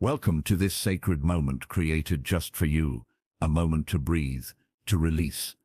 Welcome to this sacred moment created just for you, a moment to breathe, to release,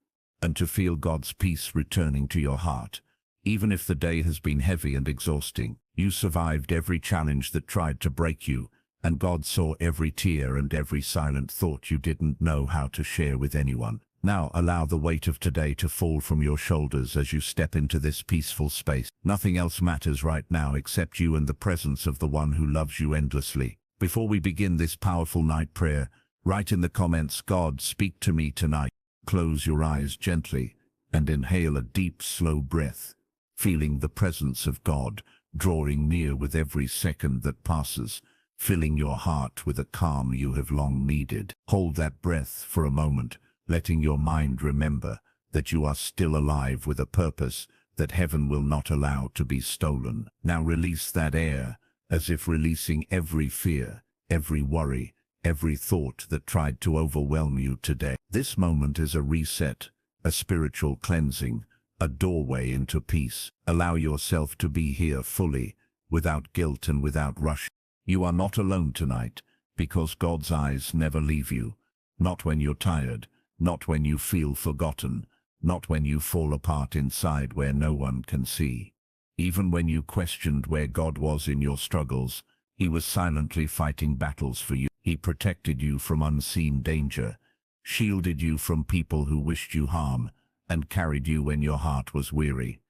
and to feel God's peace returning to your heart. Even if the day has been heavy and exhausting, you survived every challenge that tried to break you, and God saw every tear and every silent thought you didn't know how to share with anyone. Now allow the weight of today to fall from your shoulders as you step into this peaceful space. Nothing else matters right now except you and the presence of the one who loves you endlessly. Before we begin this powerful night prayer, write in the comments, "God, speak to me tonight." Close your eyes gently and inhale a deep, slow breath, feeling the presence of God drawing near with every second that passes, filling your heart with a calm you have long needed. Hold that breath for a moment, letting your mind remember that you are still alive with a purpose that heaven will not allow to be stolen. Now release that air, as if releasing every fear, every worry, every thought that tried to overwhelm you today. This moment is a reset, a spiritual cleansing, a doorway into peace. Allow yourself to be here fully, without guilt and without rush. You are not alone tonight, because God's eyes never leave you. Not when you're tired, not when you feel forgotten, not when you fall apart inside where no one can see. Even when you questioned where God was in your struggles, He was silently fighting battles for you. He protected you from unseen danger, shielded you from people who wished you harm, and carried you when your heart was weary.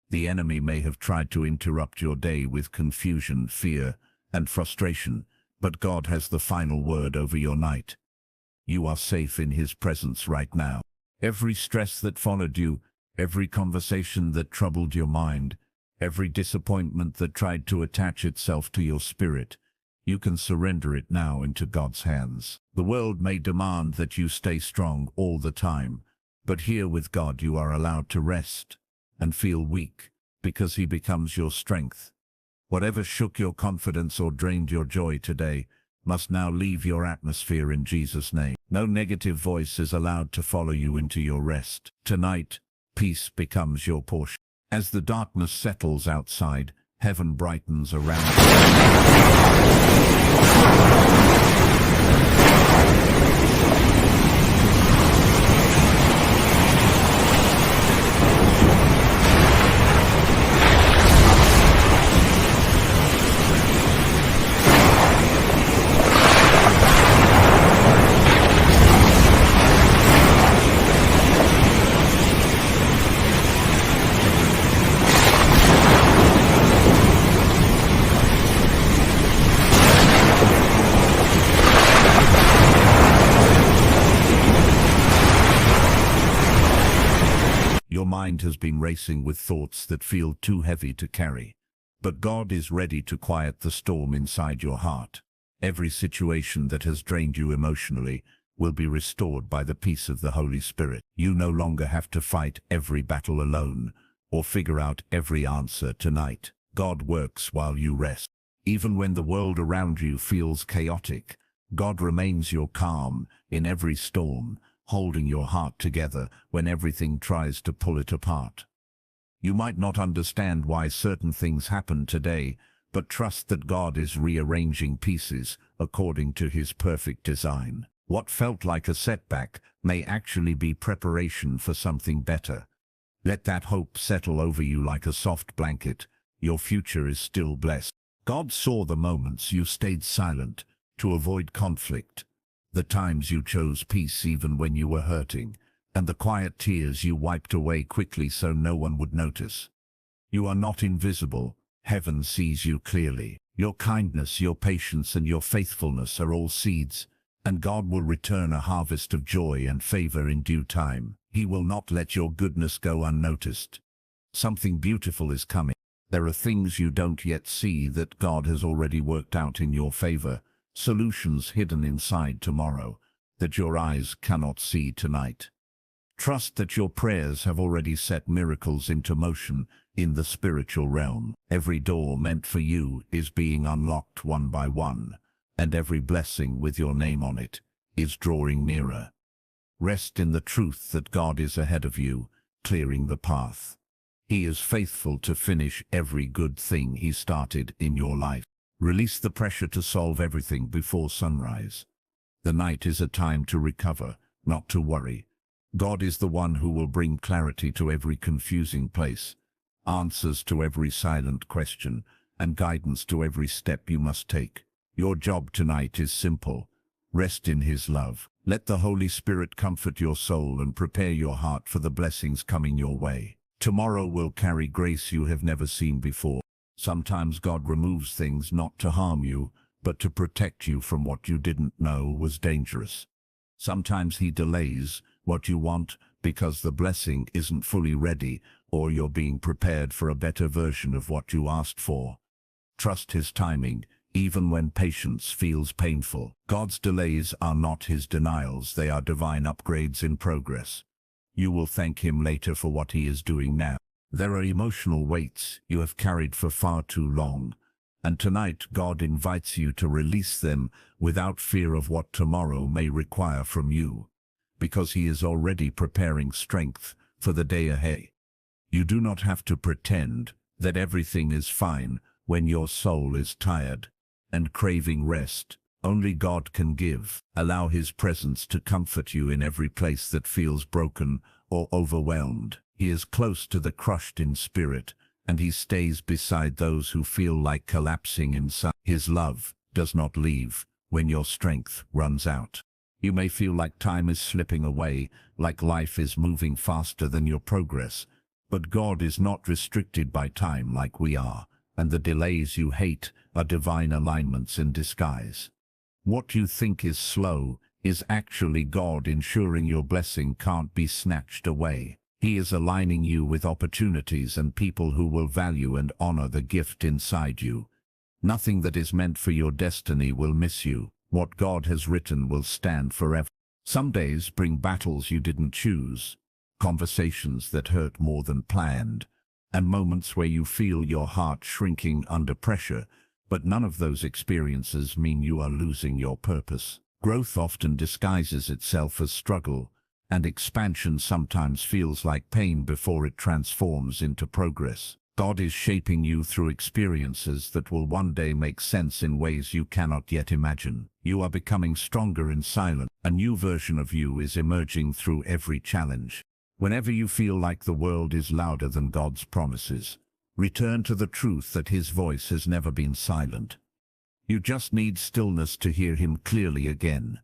The enemy may have tried to interrupt your day with confusion, fear, and frustration, but God has the final word over your night. You are safe in His presence right now. Every stress that followed you, every conversation that troubled your mind, every disappointment that tried to attach itself to your spirit, you can surrender it now into God's hands. The world may demand that you stay strong all the time, but here with God you are allowed to rest and feel weak, because He becomes your strength. Whatever shook your confidence or drained your joy today must now leave your atmosphere in Jesus' name. No negative voice is allowed to follow you into your rest. Tonight, peace becomes your portion. As the darkness settles outside, heaven brightens around Your mind has been racing with thoughts that feel too heavy to carry. But God is ready to quiet the storm inside your heart. Every situation that has drained you emotionally will be restored by the peace of the Holy Spirit. You no longer have to fight every battle alone or figure out every answer tonight. God works while you rest. Even when the world around you feels chaotic, God remains your calm in every storm, holding your heart together when everything tries to pull it apart. You might not understand why certain things happen today, but trust that God is rearranging pieces according to His perfect design. What felt like a setback may actually be preparation for something better. Let that hope settle over you like a soft blanket. Your future is still blessed. God saw the moments you stayed silent to avoid conflict, the times you chose peace even when you were hurting, and the quiet tears you wiped away quickly so no one would notice. You are not invisible. Heaven sees you clearly. Your kindness, your patience, and your faithfulness are all seeds, and God will return a harvest of joy and favor in due time. He will not let your goodness go unnoticed. Something beautiful is coming. There are things you don't yet see that God has already worked out in your favor. Solutions hidden inside tomorrow that your eyes cannot see tonight. Trust that your prayers have already set miracles into motion in the spiritual realm. Every door meant for you is being unlocked one by one, and every blessing with your name on it is drawing nearer. Rest in the truth that God is ahead of you, clearing the path. He is faithful to finish every good thing He started in your life. Release the pressure to solve everything before sunrise. The night is a time to recover, not to worry. God is the one who will bring clarity to every confusing place, answers to every silent question, and guidance to every step you must take. Your job tonight is simple. Rest in His love. Let the Holy Spirit comfort your soul and prepare your heart for the blessings coming your way. Tomorrow will carry grace you have never seen before. Sometimes God removes things not to harm you, but to protect you from what you didn't know was dangerous. Sometimes He delays what you want because the blessing isn't fully ready, or you're being prepared for a better version of what you asked for. Trust His timing, even when patience feels painful. God's delays are not His denials, they are divine upgrades in progress. You will thank Him later for what He is doing now. There are emotional weights you have carried for far too long, and tonight God invites you to release them without fear of what tomorrow may require from you, because He is already preparing strength for the day ahead. You do not have to pretend that everything is fine when your soul is tired and craving rest. Only God can give. Allow His presence to comfort you in every place that feels broken or overwhelmed. He is close to the crushed in spirit, and He stays beside those who feel like collapsing inside. His love does not leave when your strength runs out. You may feel like time is slipping away, like life is moving faster than your progress, but God is not restricted by time like we are, and the delays you hate are divine alignments in disguise. What you think is slow is actually God ensuring your blessing can't be snatched away. He is aligning you with opportunities and people who will value and honor the gift inside you. Nothing that is meant for your destiny will miss you. What God has written will stand forever. Some days bring battles you didn't choose, conversations that hurt more than planned, and moments where you feel your heart shrinking under pressure, but none of those experiences mean you are losing your purpose. Growth often disguises itself as struggle, and expansion sometimes feels like pain before it transforms into progress. God is shaping you through experiences that will one day make sense in ways you cannot yet imagine. You are becoming stronger in silence. A new version of you is emerging through every challenge. Whenever you feel like the world is louder than God's promises, return to the truth that His voice has never been silent. You just need stillness to hear Him clearly again.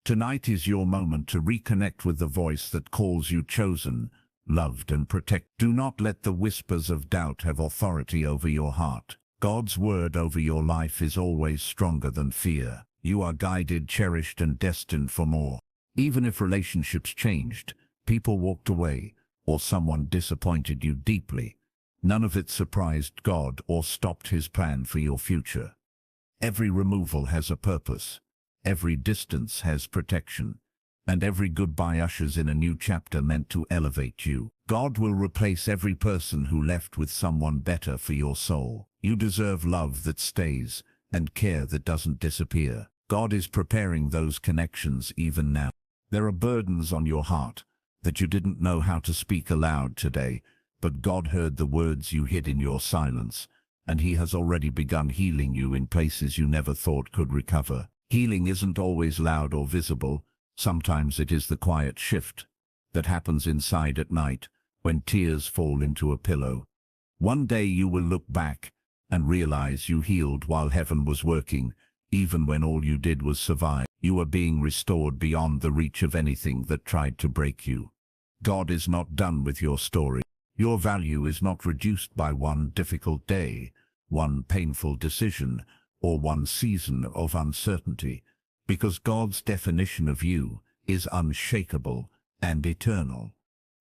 Tonight is your moment to reconnect with the voice that calls you chosen, loved and protected. Do not let the whispers of doubt have authority over your heart. God's word over your life is always stronger than fear. You are guided, cherished, and destined for more. Even if relationships changed, people walked away, or someone disappointed you deeply, none of it surprised God or stopped His plan for your future. Every removal has a purpose. Every distance has protection. And every goodbye ushers in a new chapter meant to elevate you. God will replace every person who left with someone better for your soul. You deserve love that stays and care that doesn't disappear. God is preparing those connections even now. There are burdens on your heart that you didn't know how to speak aloud today, but God heard the words you hid in your silence, and He has already begun healing you in places you never thought could recover. Healing isn't always loud or visible. Sometimes it is the quiet shift that happens inside at night when tears fall into a pillow. One day you will look back and realize you healed while heaven was working, even when all you did was survive. You are being restored beyond the reach of anything that tried to break you. God is not done with your story. Your value is not reduced by one difficult day, one painful decision, or one season of uncertainty, because God's definition of you is unshakable and eternal.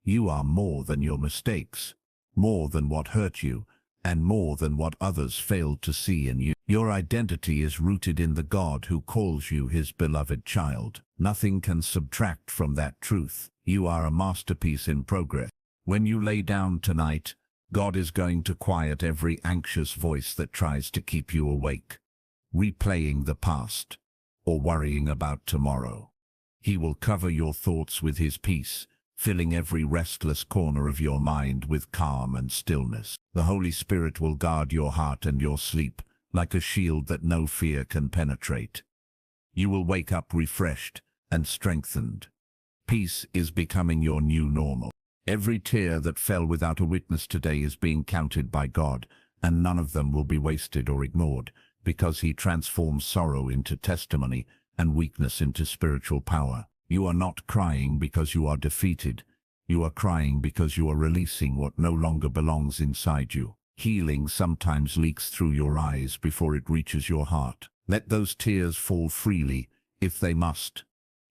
You are more than your mistakes, more than what hurt you, and more than what others failed to see in you. Your identity is rooted in the God who calls you His beloved child. Nothing can subtract from that truth. You are a masterpiece in progress. When you lay down tonight, God is going to quiet every anxious voice that tries to keep you awake, replaying the past, or worrying about tomorrow. He will cover your thoughts with His peace, filling every restless corner of your mind with calm and stillness. The Holy Spirit will guard your heart and your sleep, like a shield that no fear can penetrate. You will wake up refreshed and strengthened. Peace is becoming your new normal. Every tear that fell without a witness today is being counted by God, and none of them will be wasted or ignored, because He transforms sorrow into testimony and weakness into spiritual power. You are not crying because you are defeated. You are crying because you are releasing what no longer belongs inside you. Healing sometimes leaks through your eyes before it reaches your heart. Let those tears fall freely, if they must,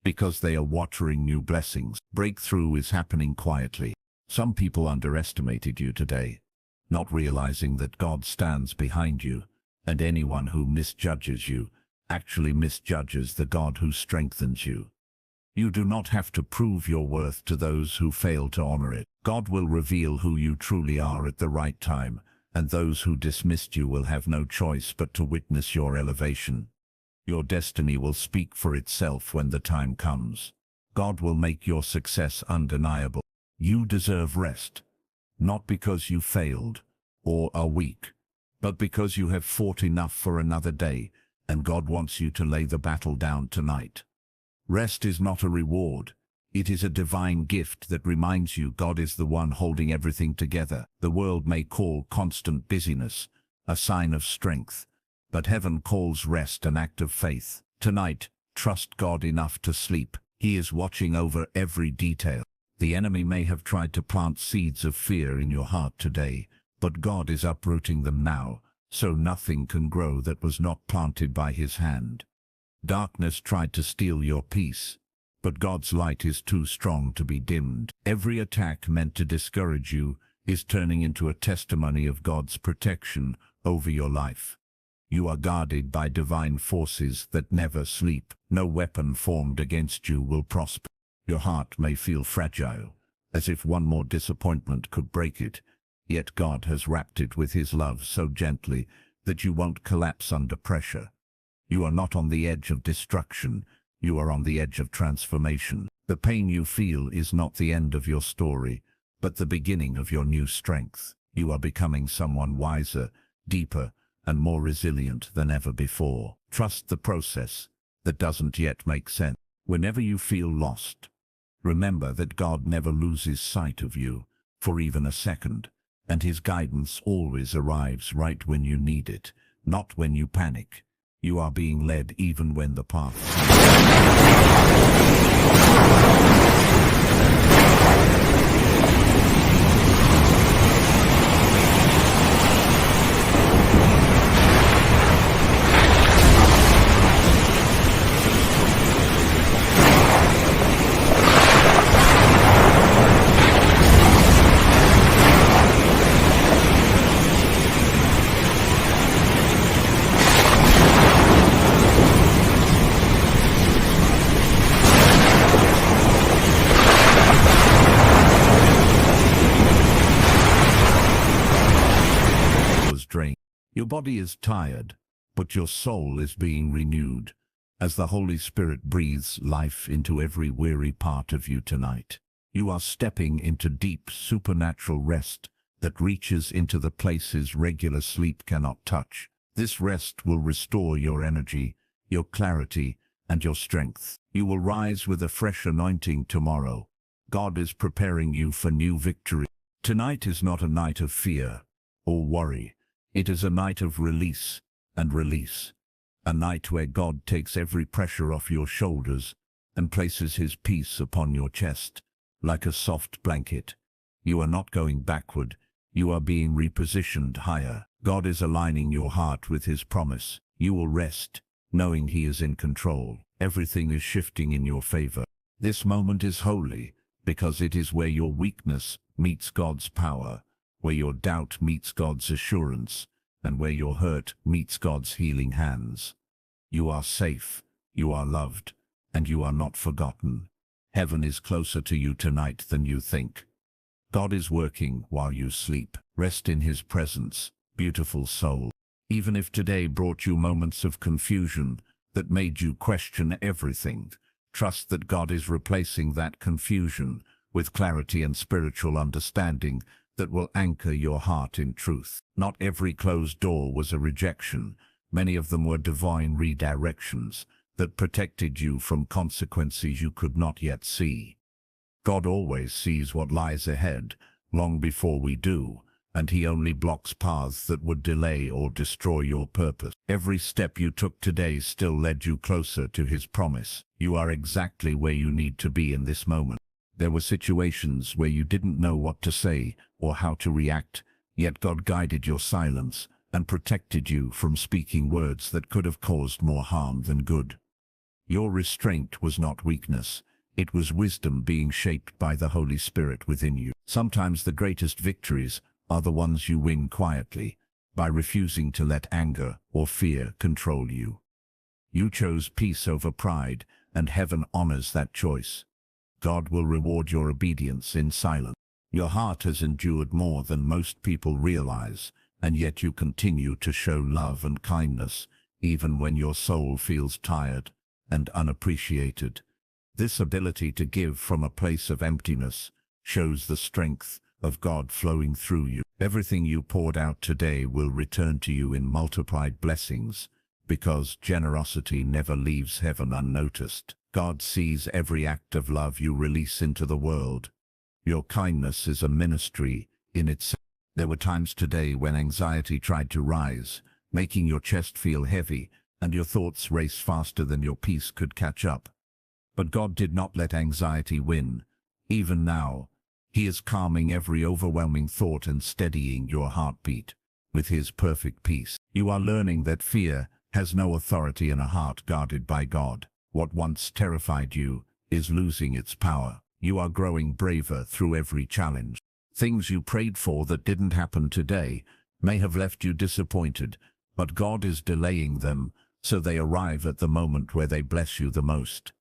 because they are watering new blessings. Breakthrough is happening quietly. Some people underestimated you today, not realizing that God stands behind you, and anyone who misjudges you actually misjudges the God who strengthens you. You do not have to prove your worth to those who fail to honor it. God will reveal who you truly are at the right time, and those who dismissed you will have no choice but to witness your elevation. Your destiny will speak for itself when the time comes. God will make your success undeniable. You deserve rest, not because you failed or are weak, but because you have fought enough for another day, and God wants you to lay the battle down tonight. Rest is not a reward. It is a divine gift that reminds you God is the one holding everything together. The world may call constant busyness a sign of strength, but heaven calls rest an act of faith. Tonight, trust God enough to sleep. He is watching over every detail. The enemy may have tried to plant seeds of fear in your heart today, but God is uprooting them now, so nothing can grow that was not planted by His hand. Darkness tried to steal your peace, but God's light is too strong to be dimmed. Every attack meant to discourage you is turning into a testimony of God's protection over your life. You are guarded by divine forces that never sleep. No weapon formed against you will prosper. Your heart may feel fragile, as if one more disappointment could break it, yet God has wrapped it with His love so gently that you won't collapse under pressure. You are not on the edge of destruction, you are on the edge of transformation. The pain you feel is not the end of your story, but the beginning of your new strength. You are becoming someone wiser, deeper, and more resilient than ever before. Trust the process that doesn't yet make sense. Whenever you feel lost, remember that God never loses sight of you for even a second, and His guidance always arrives right when you need it, not when you panic. You are being led even when the path drained. Your body is tired, but your soul is being renewed as the Holy Spirit breathes life into every weary part of you tonight. You are stepping into deep supernatural rest that reaches into the places regular sleep cannot touch. This rest will restore your energy, your clarity, and your strength. You will rise with a fresh anointing tomorrow. God is preparing you for new victory. Tonight is not a night of fear or worry. It is a night of release and release. A night where God takes every pressure off your shoulders and places His peace upon your chest like a soft blanket. You are not going backward. You are being repositioned higher. God is aligning your heart with His promise. You will rest, knowing He is in control. Everything is shifting in your favor. This moment is holy because it is where your weakness meets God's power, where your doubt meets God's assurance, and where your hurt meets God's healing hands. You are safe, you are loved, and you are not forgotten. Heaven is closer to you tonight than you think. God is working while you sleep. Rest in His presence, beautiful soul. Even if today brought you moments of confusion that made you question everything, trust that God is replacing that confusion with clarity and spiritual understanding that will anchor your heart in truth. Not every closed door was a rejection. Many of them were divine redirections that protected you from consequences you could not yet see. God always sees what lies ahead, long before we do, and he only blocks paths that would delay or destroy your purpose. Every step you took today still led you closer to his promise. You are exactly where you need to be in this moment. There were situations where you didn't know what to say or how to react, yet God guided your silence and protected you from speaking words that could have caused more harm than good. Your restraint was not weakness. It was wisdom being shaped by the Holy Spirit within you. Sometimes the greatest victories are the ones you win quietly, by refusing to let anger or fear control you. You chose peace over pride, and heaven honors that choice. God will reward your obedience in silence. Your heart has endured more than most people realize, and yet you continue to show love and kindness, even when your soul feels tired and unappreciated. This ability to give from a place of emptiness shows the strength of God flowing through you. Everything you poured out today will return to you in multiplied blessings, because generosity never leaves heaven unnoticed. God sees every act of love you release into the world. Your kindness is a ministry in itself. There were times today when anxiety tried to rise, making your chest feel heavy and your thoughts race faster than your peace could catch up. But God did not let anxiety win. Even now, he is calming every overwhelming thought and steadying your heartbeat with his perfect peace. You are learning that fear has no authority in a heart guarded by God. What once terrified you is losing its power. You are growing braver through every challenge. Things you prayed for that didn't happen today may have left you disappointed, but God is delaying them so they arrive at the moment where they bless you the most.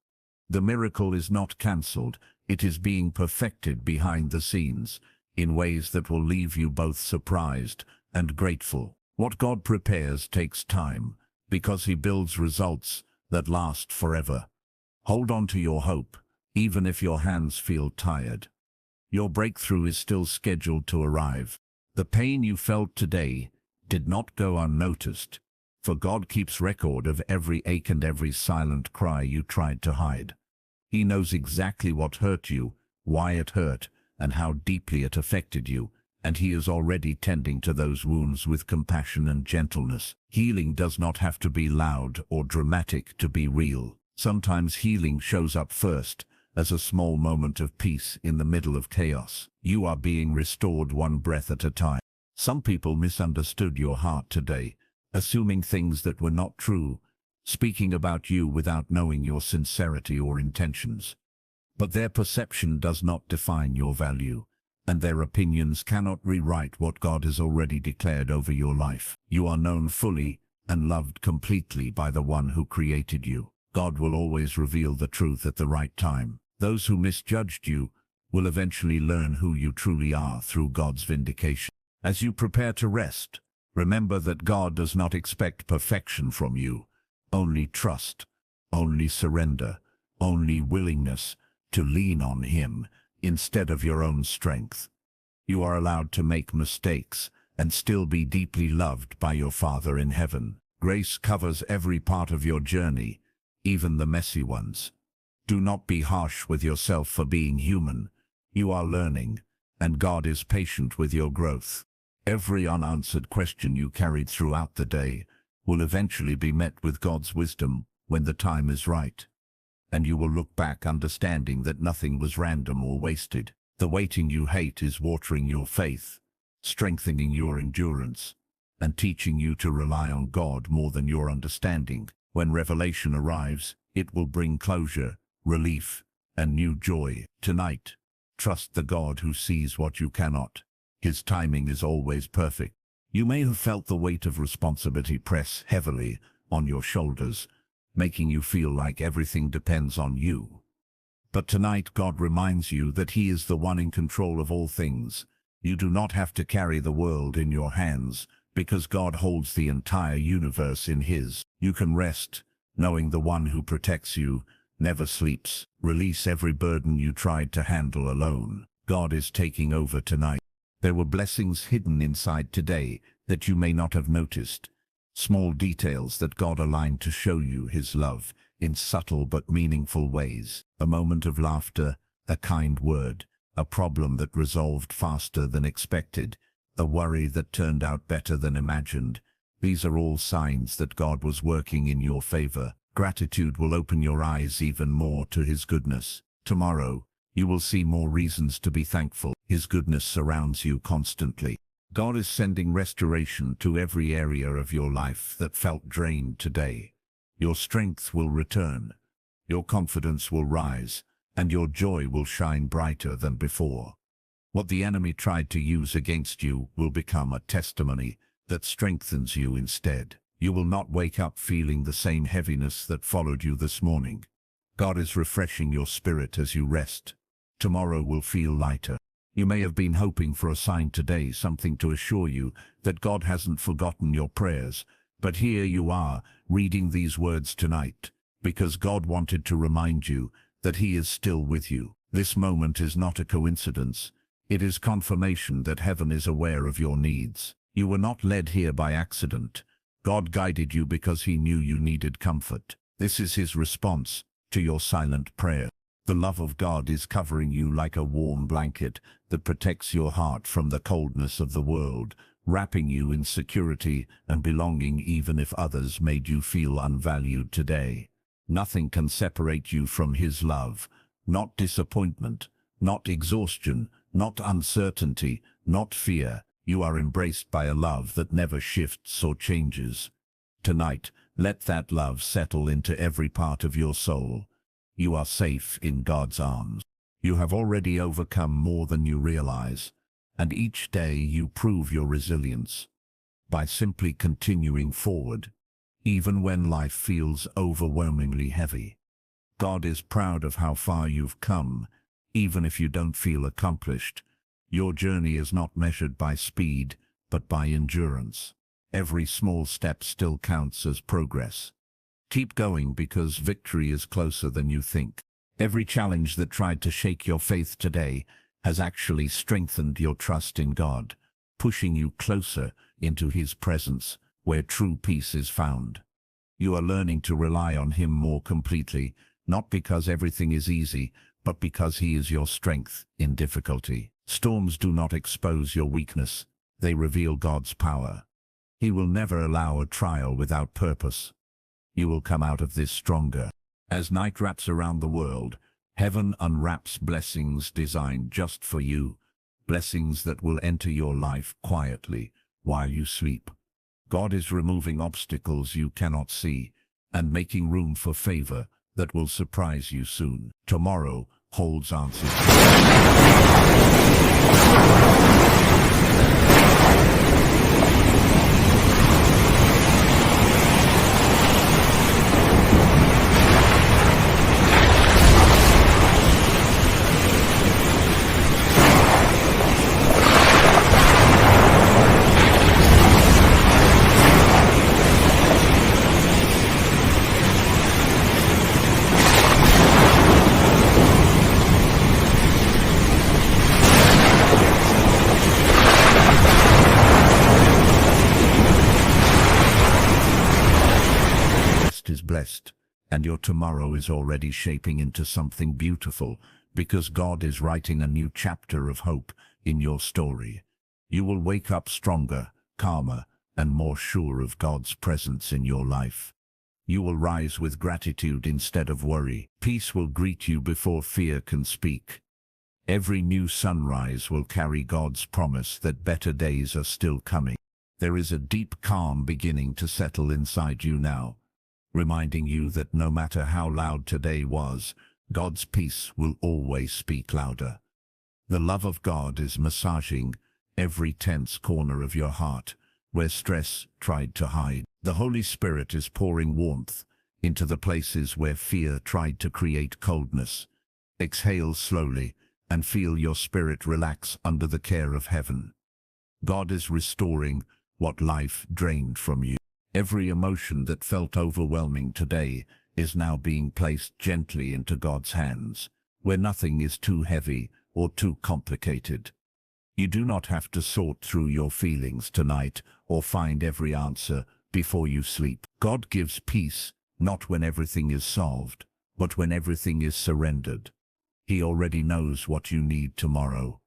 The miracle is not cancelled, it is being perfected behind the scenes, in ways that will leave you both surprised and grateful. What God prepares takes time, because he builds results that last forever. Hold on to your hope, even if your hands feel tired. Your breakthrough is still scheduled to arrive. The pain you felt today did not go unnoticed, for God keeps record of every ache and every silent cry you tried to hide. He knows exactly what hurt you, why it hurt, and how deeply it affected you, and he is already tending to those wounds with compassion and gentleness. Healing does not have to be loud or dramatic to be real. Sometimes healing shows up first, as a small moment of peace in the middle of chaos. You are being restored one breath at a time. Some people misunderstood your heart today, assuming things that were not true, speaking about you without knowing your sincerity or intentions. But their perception does not define your value, and their opinions cannot rewrite what God has already declared over your life. You are known fully and loved completely by the one who created you. God will always reveal the truth at the right time. Those who misjudged you will eventually learn who you truly are through God's vindication. As you prepare to rest, remember that God does not expect perfection from you. Only trust, only surrender, only willingness to lean on him instead of your own strength. You are allowed to make mistakes and still be deeply loved by your Father in heaven. Grace covers every part of your journey, even the messy ones. Do not be harsh with yourself for being human. You are learning, and God is patient with your growth. Every unanswered question you carried throughout the day will eventually be met with God's wisdom when the time is right. And you will look back understanding that nothing was random or wasted. The waiting you hate is watering your faith, strengthening your endurance, and teaching you to rely on God more than your understanding. When revelation arrives, it will bring closure, relief, and new joy. Tonight, trust the God who sees what you cannot. His timing is always perfect. You may have felt the weight of responsibility press heavily on your shoulders, making you feel like everything depends on you. But tonight God reminds you that he is the one in control of all things. You do not have to carry the world in your hands, because God holds the entire universe in his. You can rest, knowing the one who protects you never sleeps. Release every burden you tried to handle alone. God is taking over tonight. There were blessings hidden inside today that you may not have noticed. Small details that God aligned to show you his love in subtle but meaningful ways. A moment of laughter, a kind word, a problem that resolved faster than expected, a worry that turned out better than imagined. These are all signs that God was working in your favor. Gratitude will open your eyes even more to his goodness. Tomorrow, you will see more reasons to be thankful. His goodness surrounds you constantly. God is sending restoration to every area of your life that felt drained today. Your strength will return, your confidence will rise, and your joy will shine brighter than before. What the enemy tried to use against you will become a testimony that strengthens you instead. You will not wake up feeling the same heaviness that followed you this morning. God is refreshing your spirit as you rest. Tomorrow will feel lighter. You may have been hoping for a sign today, something to assure you that God hasn't forgotten your prayers. But here you are, reading these words tonight, because God wanted to remind you that he is still with you. This moment is not a coincidence. It is confirmation that heaven is aware of your needs. You were not led here by accident. God guided you because he knew you needed comfort. This is his response to your silent prayer. The love of God is covering you like a warm blanket that protects your heart from the coldness of the world, wrapping you in security and belonging even if others made you feel unvalued today. Nothing can separate you from his love. Not disappointment, not exhaustion, not uncertainty, not fear. You are embraced by a love that never shifts or changes. Tonight, let that love settle into every part of your soul. You are safe in God's arms. You have already overcome more than you realize, and each day you prove your resilience by simply continuing forward, even when life feels overwhelmingly heavy. God is proud of how far you've come, even if you don't feel accomplished. Your journey is not measured by speed, but by endurance. Every small step still counts as progress. Keep going because victory is closer than you think. Every challenge that tried to shake your faith today has actually strengthened your trust in God, pushing you closer into his presence where true peace is found. You are learning to rely on him more completely, not because everything is easy, but because he is your strength in difficulty. Storms do not expose your weakness, they reveal God's power. He will never allow a trial without purpose. You will come out of this stronger. As night wraps around the world, heaven unwraps blessings designed just for you, blessings that will enter your life quietly while you sleep. God is removing obstacles you cannot see and making room for favor that will surprise you soon. Tomorrow holds answers. Is blessed, and your tomorrow is already shaping into something beautiful because God is writing a new chapter of hope in your story. You will wake up stronger, calmer, and more sure of God's presence in your life. You will rise with gratitude instead of worry. Peace will greet you before fear can speak. Every new sunrise will carry God's promise that better days are still coming. There is a deep calm beginning to settle inside you now, reminding you that no matter how loud today was, God's peace will always speak louder. The love of God is massaging every tense corner of your heart, where stress tried to hide. The Holy Spirit is pouring warmth into the places where fear tried to create coldness. Exhale slowly and feel your spirit relax under the care of heaven. God is restoring what life drained from you. Every emotion that felt overwhelming today is now being placed gently into God's hands, where nothing is too heavy or too complicated. You do not have to sort through your feelings tonight or find every answer before you sleep. God gives peace, not when everything is solved, but when everything is surrendered. He already knows what you need tomorrow.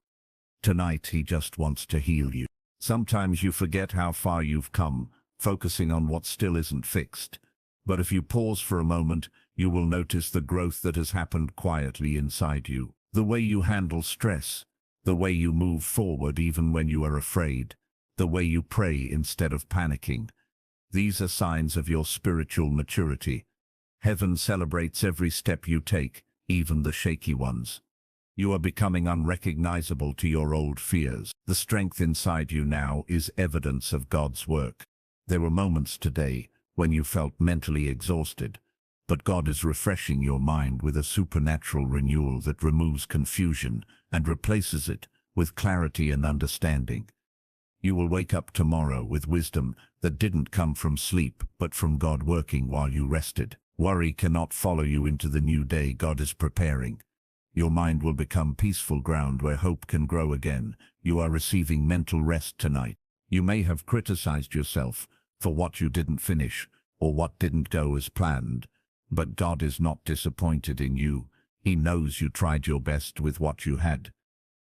Tonight he just wants to heal you. Sometimes you forget how far you've come, focusing on what still isn't fixed. But if you pause for a moment, you will notice the growth that has happened quietly inside you. The way you handle stress, the way you move forward even when you are afraid, the way you pray instead of panicking. These are signs of your spiritual maturity. Heaven celebrates every step you take, even the shaky ones. You are becoming unrecognizable to your old fears. The strength inside you now is evidence of God's work. There were moments today when you felt mentally exhausted, but God is refreshing your mind with a supernatural renewal that removes confusion and replaces it with clarity and understanding. You will wake up tomorrow with wisdom that didn't come from sleep, but from God working while you rested. Worry cannot follow you into the new day God is preparing. Your mind will become peaceful ground where hope can grow again. You are receiving mental rest tonight. You may have criticized yourself for what you didn't finish or what didn't go as planned, but God is not disappointed in you. He knows you tried your best with what you had.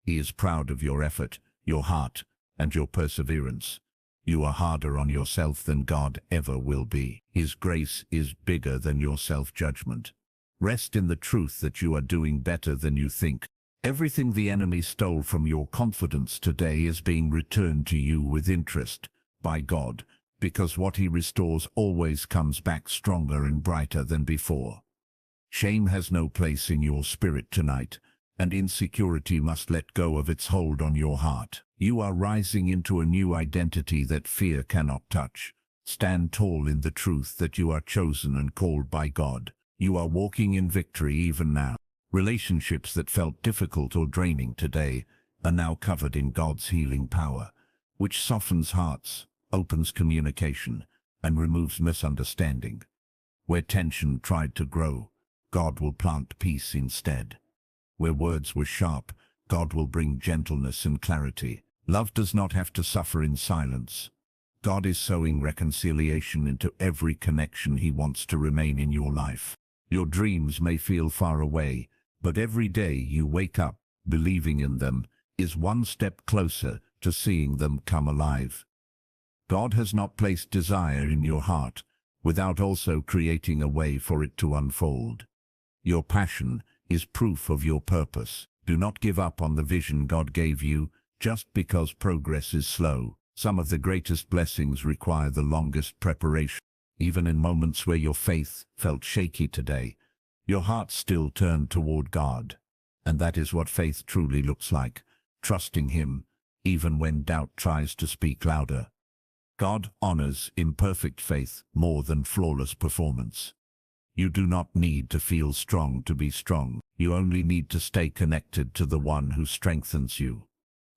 He is proud of your effort, your heart, and your perseverance. You are harder on yourself than God ever will be. His grace is bigger than your self-judgment. Rest in the truth that you are doing better than you think. Everything the enemy stole from your confidence today is being returned to you with interest by God, because what he restores always comes back stronger and brighter than before. Shame has no place in your spirit tonight, and insecurity must let go of its hold on your heart. You are rising into a new identity that fear cannot touch. Stand tall in the truth that you are chosen and called by God. You are walking in victory even now. Relationships that felt difficult or draining today are now covered in God's healing power, which softens hearts, opens communication, and removes misunderstanding. Where tension tried to grow, God will plant peace instead. Where words were sharp, God will bring gentleness and clarity. Love does not have to suffer in silence. God is sowing reconciliation into every connection he wants to remain in your life. Your dreams may feel far away, but every day you wake up believing in them is one step closer to seeing them come alive. God has not placed desire in your heart without also creating a way for it to unfold. Your passion is proof of your purpose. Do not give up on the vision God gave you just because progress is slow. Some of the greatest blessings require the longest preparation. Even in moments where your faith felt shaky today, your heart still turned toward God. And that is what faith truly looks like, trusting him even when doubt tries to speak louder. God honors imperfect faith more than flawless performance. You do not need to feel strong to be strong. You only need to stay connected to the one who strengthens you.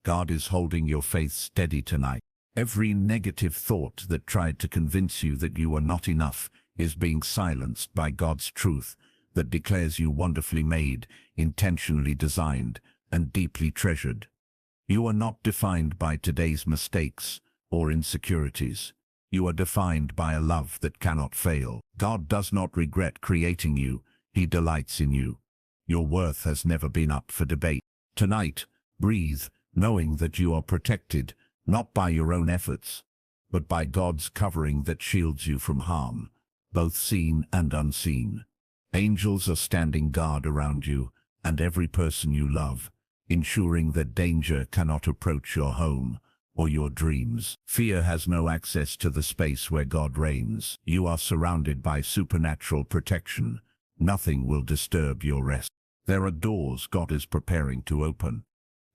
God is holding your faith steady tonight. Every negative thought that tried to convince you that you are not enough is being silenced by God's truth that declares you wonderfully made, intentionally designed, and deeply treasured. You are not defined by today's mistakes or insecurities. You are defined by a love that cannot fail. God does not regret creating you. He delights in you. Your worth has never been up for debate. Tonight, breathe, knowing that you are protected, not by your own efforts, but by God's covering that shields you from harm, both seen and unseen. Angels are standing guard around you and every person you love, ensuring that danger cannot approach your home or your dreams. Fear has no access to the space where God reigns. You are surrounded by supernatural protection. Nothing will disturb your rest. There are doors God is preparing to open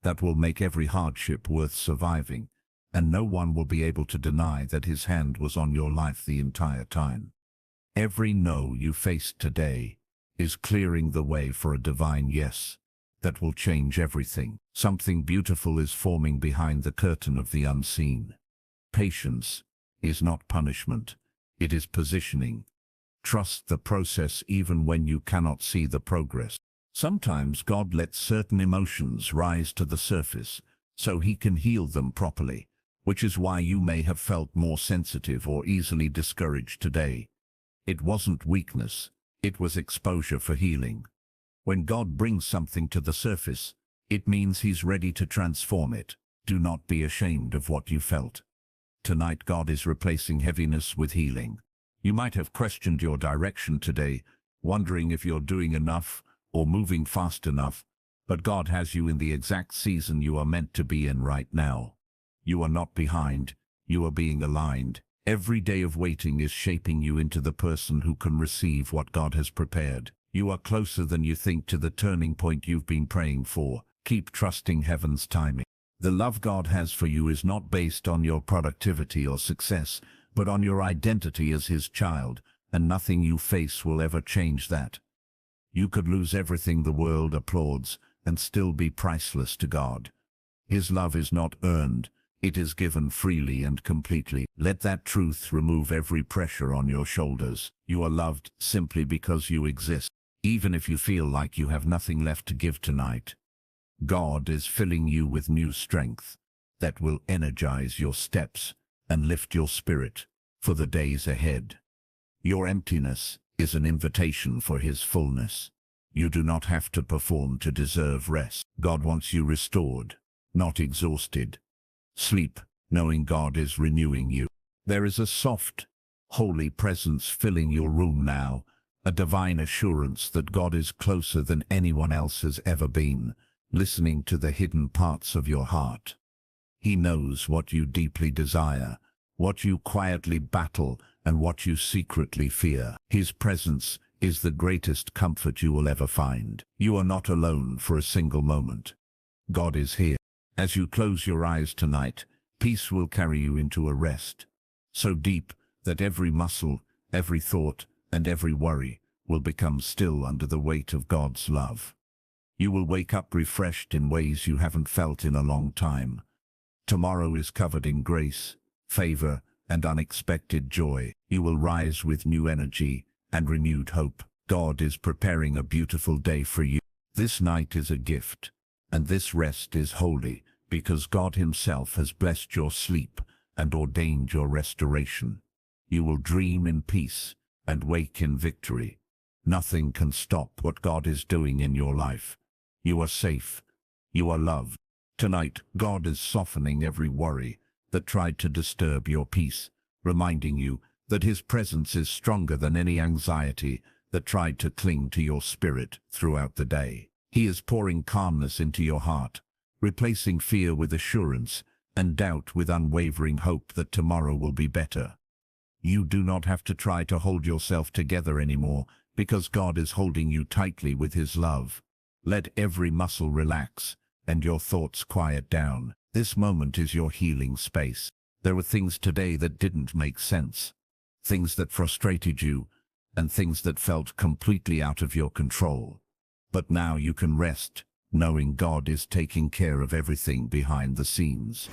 that will make every hardship worth surviving, and no one will be able to deny that his hand was on your life the entire time. Every no you faced today is clearing the way for a divine yes that will change everything. Something beautiful is forming behind the curtain of the unseen. Patience is not punishment, it is positioning. Trust the process even when you cannot see the progress. Sometimes God lets certain emotions rise to the surface so he can heal them properly. which is why you may have felt more sensitive or easily discouraged today. It wasn't weakness, it was exposure for healing. When God brings something to the surface, it means He's ready to transform it. Do not be ashamed of what you felt. Tonight God is replacing heaviness with healing. You might have questioned your direction today, wondering if you're doing enough or moving fast enough, but God has you in the exact season you are meant to be in right now. You are not behind, you are being aligned. Every day of waiting is shaping you into the person who can receive what God has prepared. You are closer than you think to the turning point you've been praying for. Keep trusting heaven's timing. The love God has for you is not based on your productivity or success, but on your identity as His child, and nothing you face will ever change that. You could lose everything the world applauds and still be priceless to God. His love is not earned, it is given freely and completely. Let that truth remove every pressure on your shoulders. You are loved simply because you exist, even if you feel like you have nothing left to give tonight. God is filling you with new strength that will energize your steps and lift your spirit for the days ahead. Your emptiness is an invitation for His fullness. You do not have to perform to deserve rest. God wants you restored, not exhausted. Sleep, knowing God is renewing you. There is a soft, holy presence filling your room now, a divine assurance that God is closer than anyone else has ever been, listening to the hidden parts of your heart. He knows what you deeply desire, what you quietly battle, and what you secretly fear. His presence is the greatest comfort you will ever find. You are not alone for a single moment. God is here. As you close your eyes tonight, peace will carry you into a rest, so deep that every muscle, every thought, and every worry will become still under the weight of God's love. You will wake up refreshed in ways you haven't felt in a long time. Tomorrow is covered in grace, favor, and unexpected joy. You will rise with new energy and renewed hope. God is preparing a beautiful day for you. This night is a gift, and this rest is holy, because God Himself has blessed your sleep and ordained your restoration. You will dream in peace and wake in victory. Nothing can stop what God is doing in your life. You are safe. You are loved. Tonight, God is softening every worry that tried to disturb your peace, reminding you that His presence is stronger than any anxiety that tried to cling to your spirit throughout the day. He is pouring calmness into your heart, replacing fear with assurance and doubt with unwavering hope that tomorrow will be better. You do not have to try to hold yourself together anymore, because God is holding you tightly with His love. Let every muscle relax and your thoughts quiet down. This moment is your healing space. There were things today that didn't make sense, things that frustrated you, and things that felt completely out of your control. But now you can rest, knowing God is taking care of everything behind the scenes.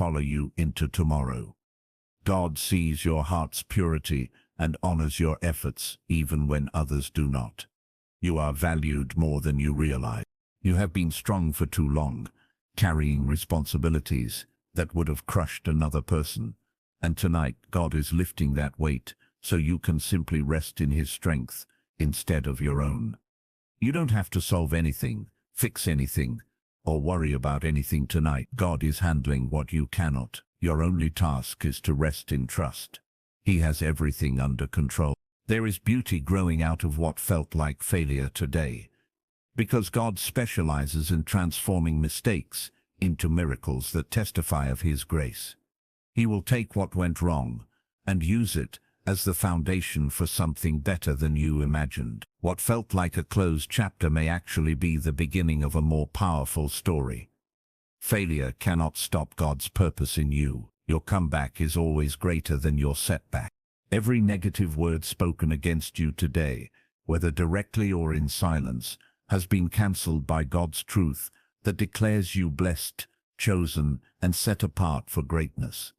Follow you into tomorrow. God sees your heart's purity and honors your efforts even when others do not. You are valued more than you realize. You have been strong for too long, carrying responsibilities that would have crushed another person. And tonight, God is lifting that weight so you can simply rest in His strength instead of your own. You don't have to solve anything, fix anything, or worry about anything tonight. God is handling what you cannot. Your only task is to rest in trust. He has everything under control. There is beauty growing out of what felt like failure today, because God specializes in transforming mistakes into miracles that testify of His grace. He will take what went wrong and use it as the foundation for something better than you imagined. What felt like a closed chapter may actually be the beginning of a more powerful story. Failure cannot stop God's purpose in you. Your comeback is always greater than your setback. Every negative word spoken against you today, whether directly or in silence, has been cancelled by God's truth that declares you blessed, chosen, and set apart for greatness.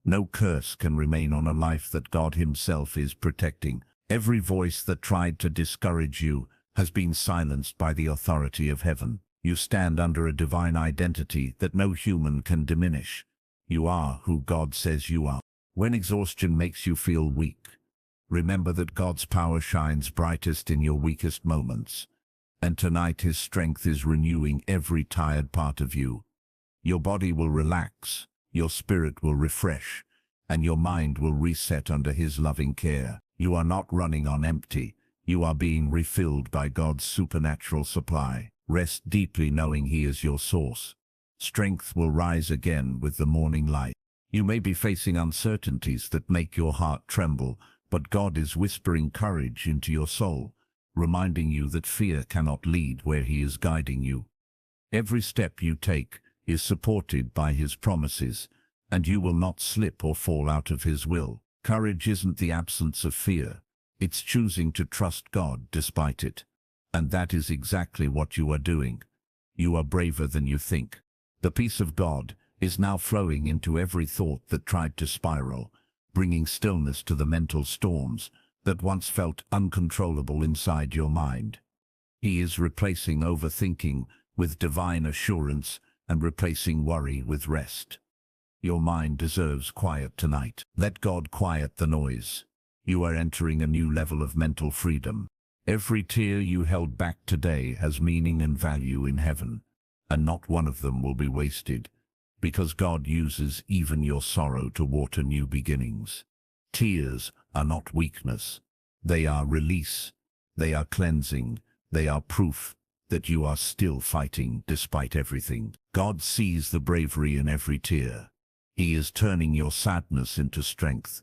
No curse can remain on a life that God Himself is protecting. Every voice that tried to discourage you has been silenced by the authority of heaven. You stand under a divine identity that no human can diminish. You are who God says you are. When exhaustion makes you feel weak, remember that God's power shines brightest in your weakest moments. And tonight His strength is renewing every tired part of you. Your body will relax, your spirit will refresh, and your mind will reset under His loving care. You are not running on empty. You are being refilled by God's supernatural supply. Rest deeply knowing He is your source. Strength will rise again with the morning light. You may be facing uncertainties that make your heart tremble, but God is whispering courage into your soul, reminding you that fear cannot lead where He is guiding you. Every step you take is supported by His promises, and you will not slip or fall out of His will. Courage isn't the absence of fear. It's choosing to trust God despite it. And that is exactly what you are doing. You are braver than you think. The peace of God is now flowing into every thought that tried to spiral, bringing stillness to the mental storms that once felt uncontrollable inside your mind. He is replacing overthinking with divine assurance and replacing worry with rest. Your mind deserves quiet tonight. Let God quiet the noise. You are entering a new level of mental freedom. Every tear you held back today has meaning and value in heaven, and not one of them will be wasted, because God uses even your sorrow to water new beginnings. Tears are not weakness. They are release. They are cleansing. They are proof that you are still fighting despite everything. God sees the bravery in every tear. He is turning your sadness into strength.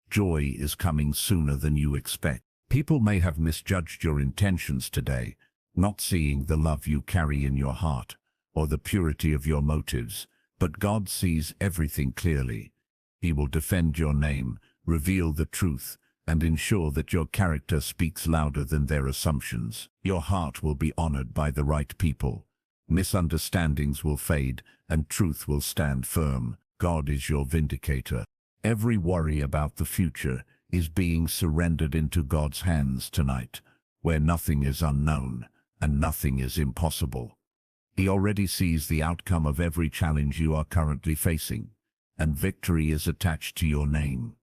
Joy is coming sooner than you expect. People may have misjudged your intentions today, not seeing the love you carry in your heart or the purity of your motives, but God sees everything clearly. He will defend your name, reveal the truth, and ensure that your character speaks louder than their assumptions. Your heart will be honored by the right people. Misunderstandings will fade, and truth will stand firm. God is your vindicator. Every worry about the future is being surrendered into God's hands tonight, where nothing is unknown and nothing is impossible. He already sees the outcome of every challenge you are currently facing, and victory is attached to your name.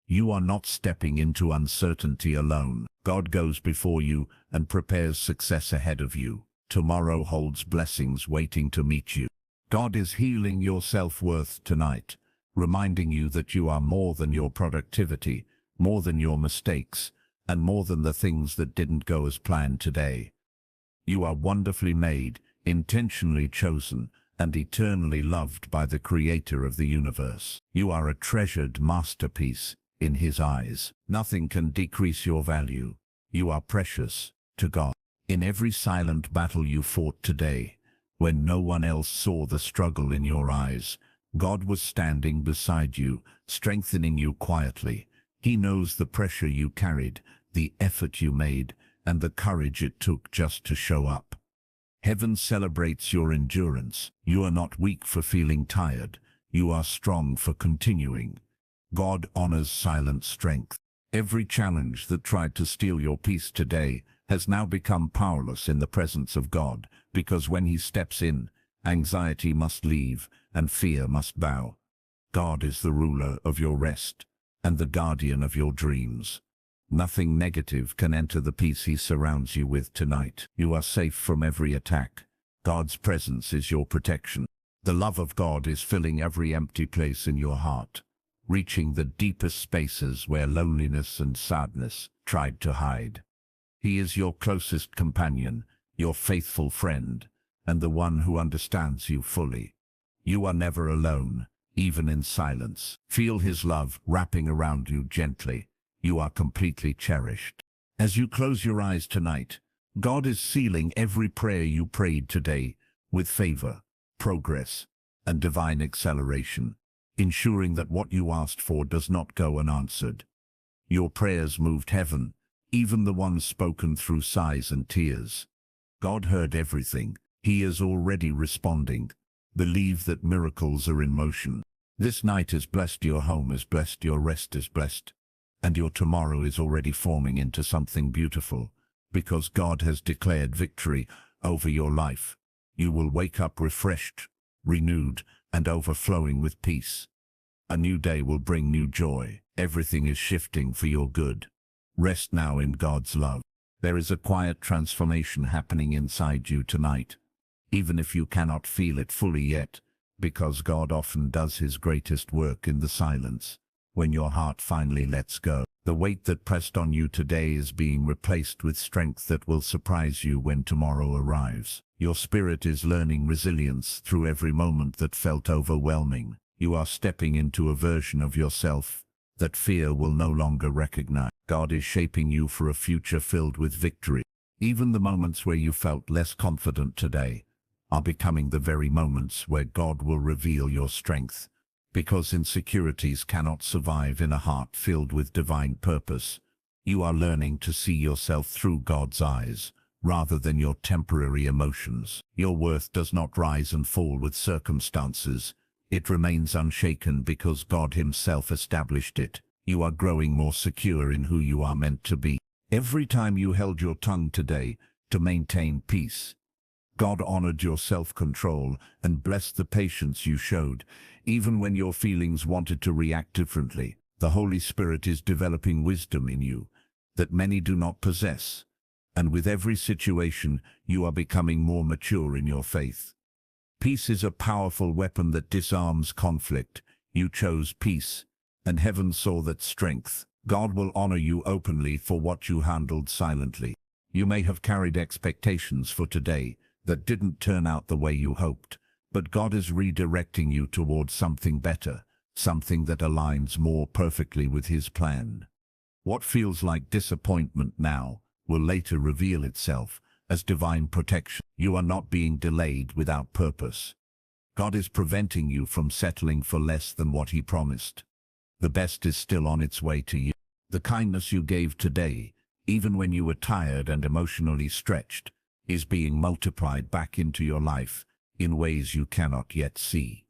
You are not stepping into uncertainty alone. God goes before you and prepares success ahead of you. Tomorrow holds blessings waiting to meet you. God is healing your self-worth tonight, reminding you that you are more than your productivity, more than your mistakes, and more than the things that didn't go as planned today. You are wonderfully made, intentionally chosen, and eternally loved by the Creator of the universe. You are a treasured masterpiece in His eyes. Nothing can decrease your value. You are precious to God. In every silent battle you fought today, when no one else saw the struggle in your eyes, God was standing beside you, strengthening you quietly. He knows the pressure you carried, the effort you made, and the courage it took just to show up. Heaven celebrates your endurance. You are not weak for feeling tired. You are strong for continuing. God honors silent strength. Every challenge that tried to steal your peace today has now become powerless in the presence of God, because when He steps in, anxiety must leave and fear must bow. God is the ruler of your rest and the guardian of your dreams. Nothing negative can enter the peace He surrounds you with tonight. You are safe from every attack. God's presence is your protection. The love of God is filling every empty place in your heart, reaching the deepest spaces where loneliness and sadness tried to hide. He is your closest companion, your faithful friend, and the one who understands you fully. You are never alone, even in silence. Feel His love wrapping around you gently. You are completely cherished. As you close your eyes tonight, God is sealing every prayer you prayed today with favor, progress, and divine acceleration, ensuring that what you asked for does not go unanswered. Your prayers moved heaven, even the ones spoken through sighs and tears. God heard everything. He is already responding. Believe that miracles are in motion. This night is blessed, your home is blessed, your rest is blessed, and your tomorrow is already forming into something beautiful, because God has declared victory over your life. You will wake up refreshed, renewed, and overflowing with peace. A new day will bring new joy. Everything is shifting for your good. Rest now in God's love. There is a quiet transformation happening inside you tonight, even if you cannot feel it fully yet, because God often does his greatest work in the silence, when your heart finally lets go. The weight that pressed on you today is being replaced with strength that will surprise you when tomorrow arrives. Your spirit is learning resilience through every moment that felt overwhelming. You are stepping into a version of yourself that fear will no longer recognize. God is shaping you for a future filled with victory. Even the moments where you felt less confident today are becoming the very moments where God will reveal your strength, because insecurities cannot survive in a heart filled with divine purpose. You are learning to see yourself through God's eyes, rather than your temporary emotions. Your worth does not rise and fall with circumstances. It remains unshaken because God himself established it. You are growing more secure in who you are meant to be. Every time you held your tongue today to maintain peace, God honored your self-control and blessed the patience you showed, even when your feelings wanted to react differently. The Holy Spirit is developing wisdom in you that many do not possess, and with every situation you are becoming more mature in your faith. Peace is a powerful weapon that disarms conflict. You chose peace, and heaven saw that strength. God will honor you openly for what you handled silently. You may have carried expectations for today that didn't turn out the way you hoped, but God is redirecting you towards something better, something that aligns more perfectly with his plan. What feels like disappointment now will later reveal itself as divine protection. You are not being delayed without purpose. God is preventing you from settling for less than what he promised. The best is still on its way to you. The kindness you gave today, even when you were tired and emotionally stretched, is being multiplied back into your life in ways you cannot yet see.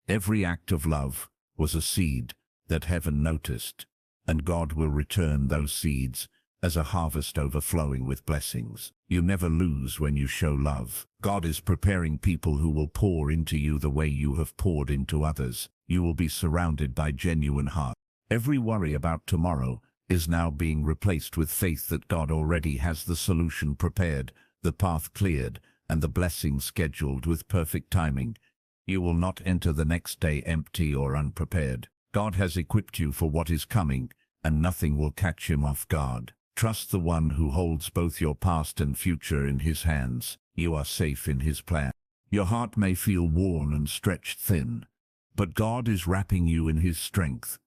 Every act of love was a seed that heaven noticed, and God will return those seeds as a harvest overflowing with blessings. You never lose when you show love. God is preparing people who will pour into you the way you have poured into others. You will be surrounded by genuine hearts. Every worry about tomorrow is now being replaced with faith that God already has the solution prepared, the path cleared, and the blessings scheduled with perfect timing. You will not enter the next day empty or unprepared. God has equipped you for what is coming, and nothing will catch him off guard. Trust the one who holds both your past and future in his hands. You are safe in his plan. Your heart may feel worn and stretched thin, but God is wrapping you in his strength,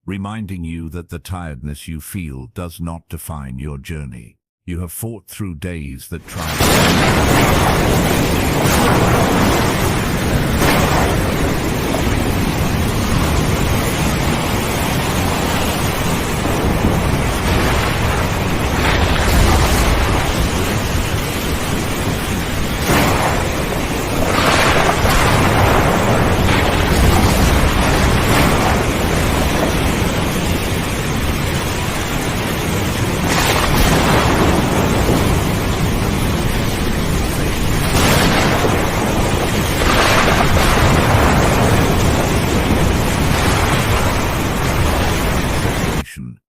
reminding you that the tiredness you feel does not define your journey. You have fought through days that tried.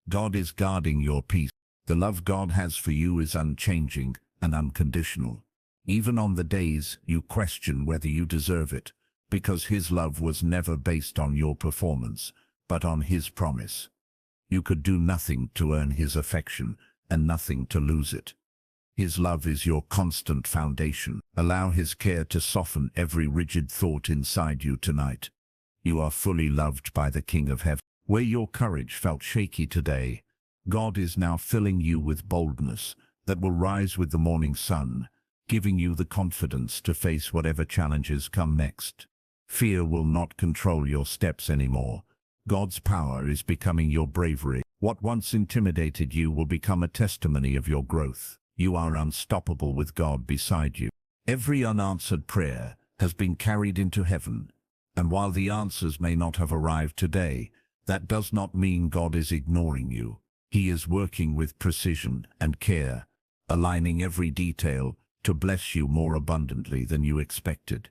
God is guarding your peace. The love God has for you is unchanging and unconditional, even on the days you question whether you deserve it, because his love was never based on your performance, but on his promise. You could do nothing to earn his affection and nothing to lose it. His love is your constant foundation. Allow his care to soften every rigid thought inside you tonight. You are fully loved by the King of Heaven. Where your courage felt shaky today, God is now filling you with boldness that will rise with the morning sun, giving you the confidence to face whatever challenges come next. Fear will not control your steps anymore. God's power is becoming your bravery. What once intimidated you will become a testimony of your growth. You are unstoppable with God beside you. Every unanswered prayer has been carried into heaven, and while the answers may not have arrived today, that does not mean God is ignoring you. He is working with precision and care, aligning every detail to bless you more abundantly than you expected.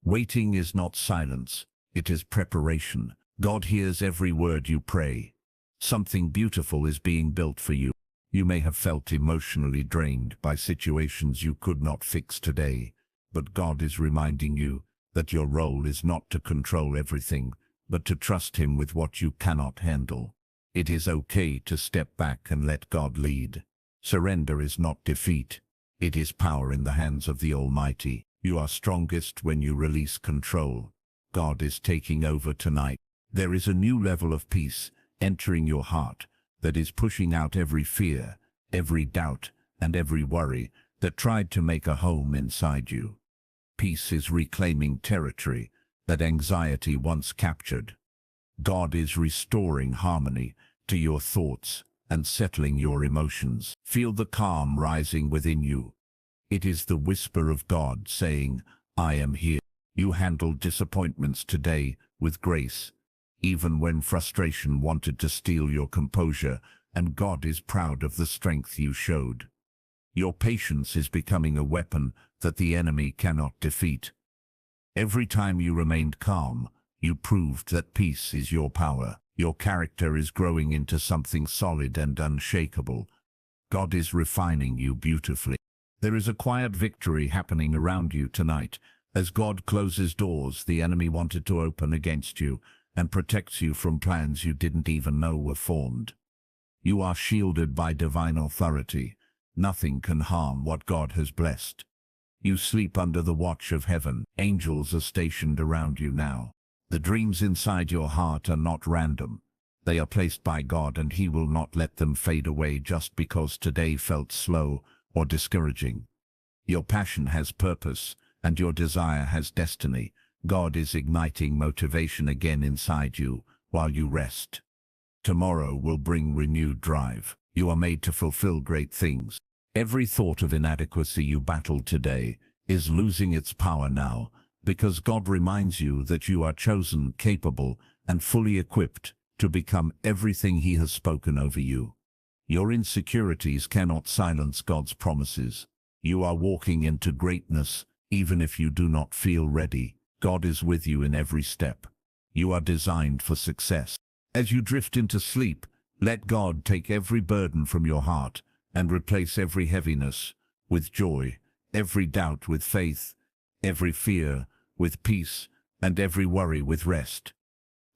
Waiting is not silence, it is preparation. God hears every word you pray. Something beautiful is being built for you. You may have felt emotionally drained by situations you could not fix today, but God is reminding you that your role is not to control everything, but to trust Him with what you cannot handle. It is okay to step back and let God lead. Surrender is not defeat. It is power in the hands of the Almighty. You are strongest when you release control. God is taking over tonight. There is a new level of peace entering your heart that is pushing out every fear, every doubt, and every worry that tried to make a home inside you. Peace is reclaiming territory that anxiety once captured. God is restoring harmony to your thoughts and settling your emotions. Feel the calm rising within you. It is the whisper of God saying, "I am here." You handled disappointments today with grace, even when frustration wanted to steal your composure, and God is proud of the strength you showed. Your patience is becoming a weapon that the enemy cannot defeat. Every time you remained calm, you proved that peace is your power. Your character is growing into something solid and unshakable. God is refining you beautifully. There is a quiet victory happening around you tonight, as God closes doors the enemy wanted to open against you and protects you from plans you didn't even know were formed. You are shielded by divine authority. Nothing can harm what God has blessed. You sleep under the watch of heaven. Angels are stationed around you now. The dreams inside your heart are not random. They are placed by God, and He will not let them fade away just because today felt slow or discouraging. Your passion has purpose, and your desire has destiny. God is igniting motivation again inside you while you rest. Tomorrow will bring renewed drive. You are made to fulfill great things. Every thought of inadequacy you battled today is losing its power now, because God reminds you that you are chosen, capable, and fully equipped to become everything He has spoken over you. Your insecurities cannot silence God's promises. You are walking into greatness, even if you do not feel ready. God is with you in every step. You are designed for success. As you drift into sleep, let God take every burden from your heart and replace every heaviness with joy, every doubt with faith, every fear with peace, and every worry with rest.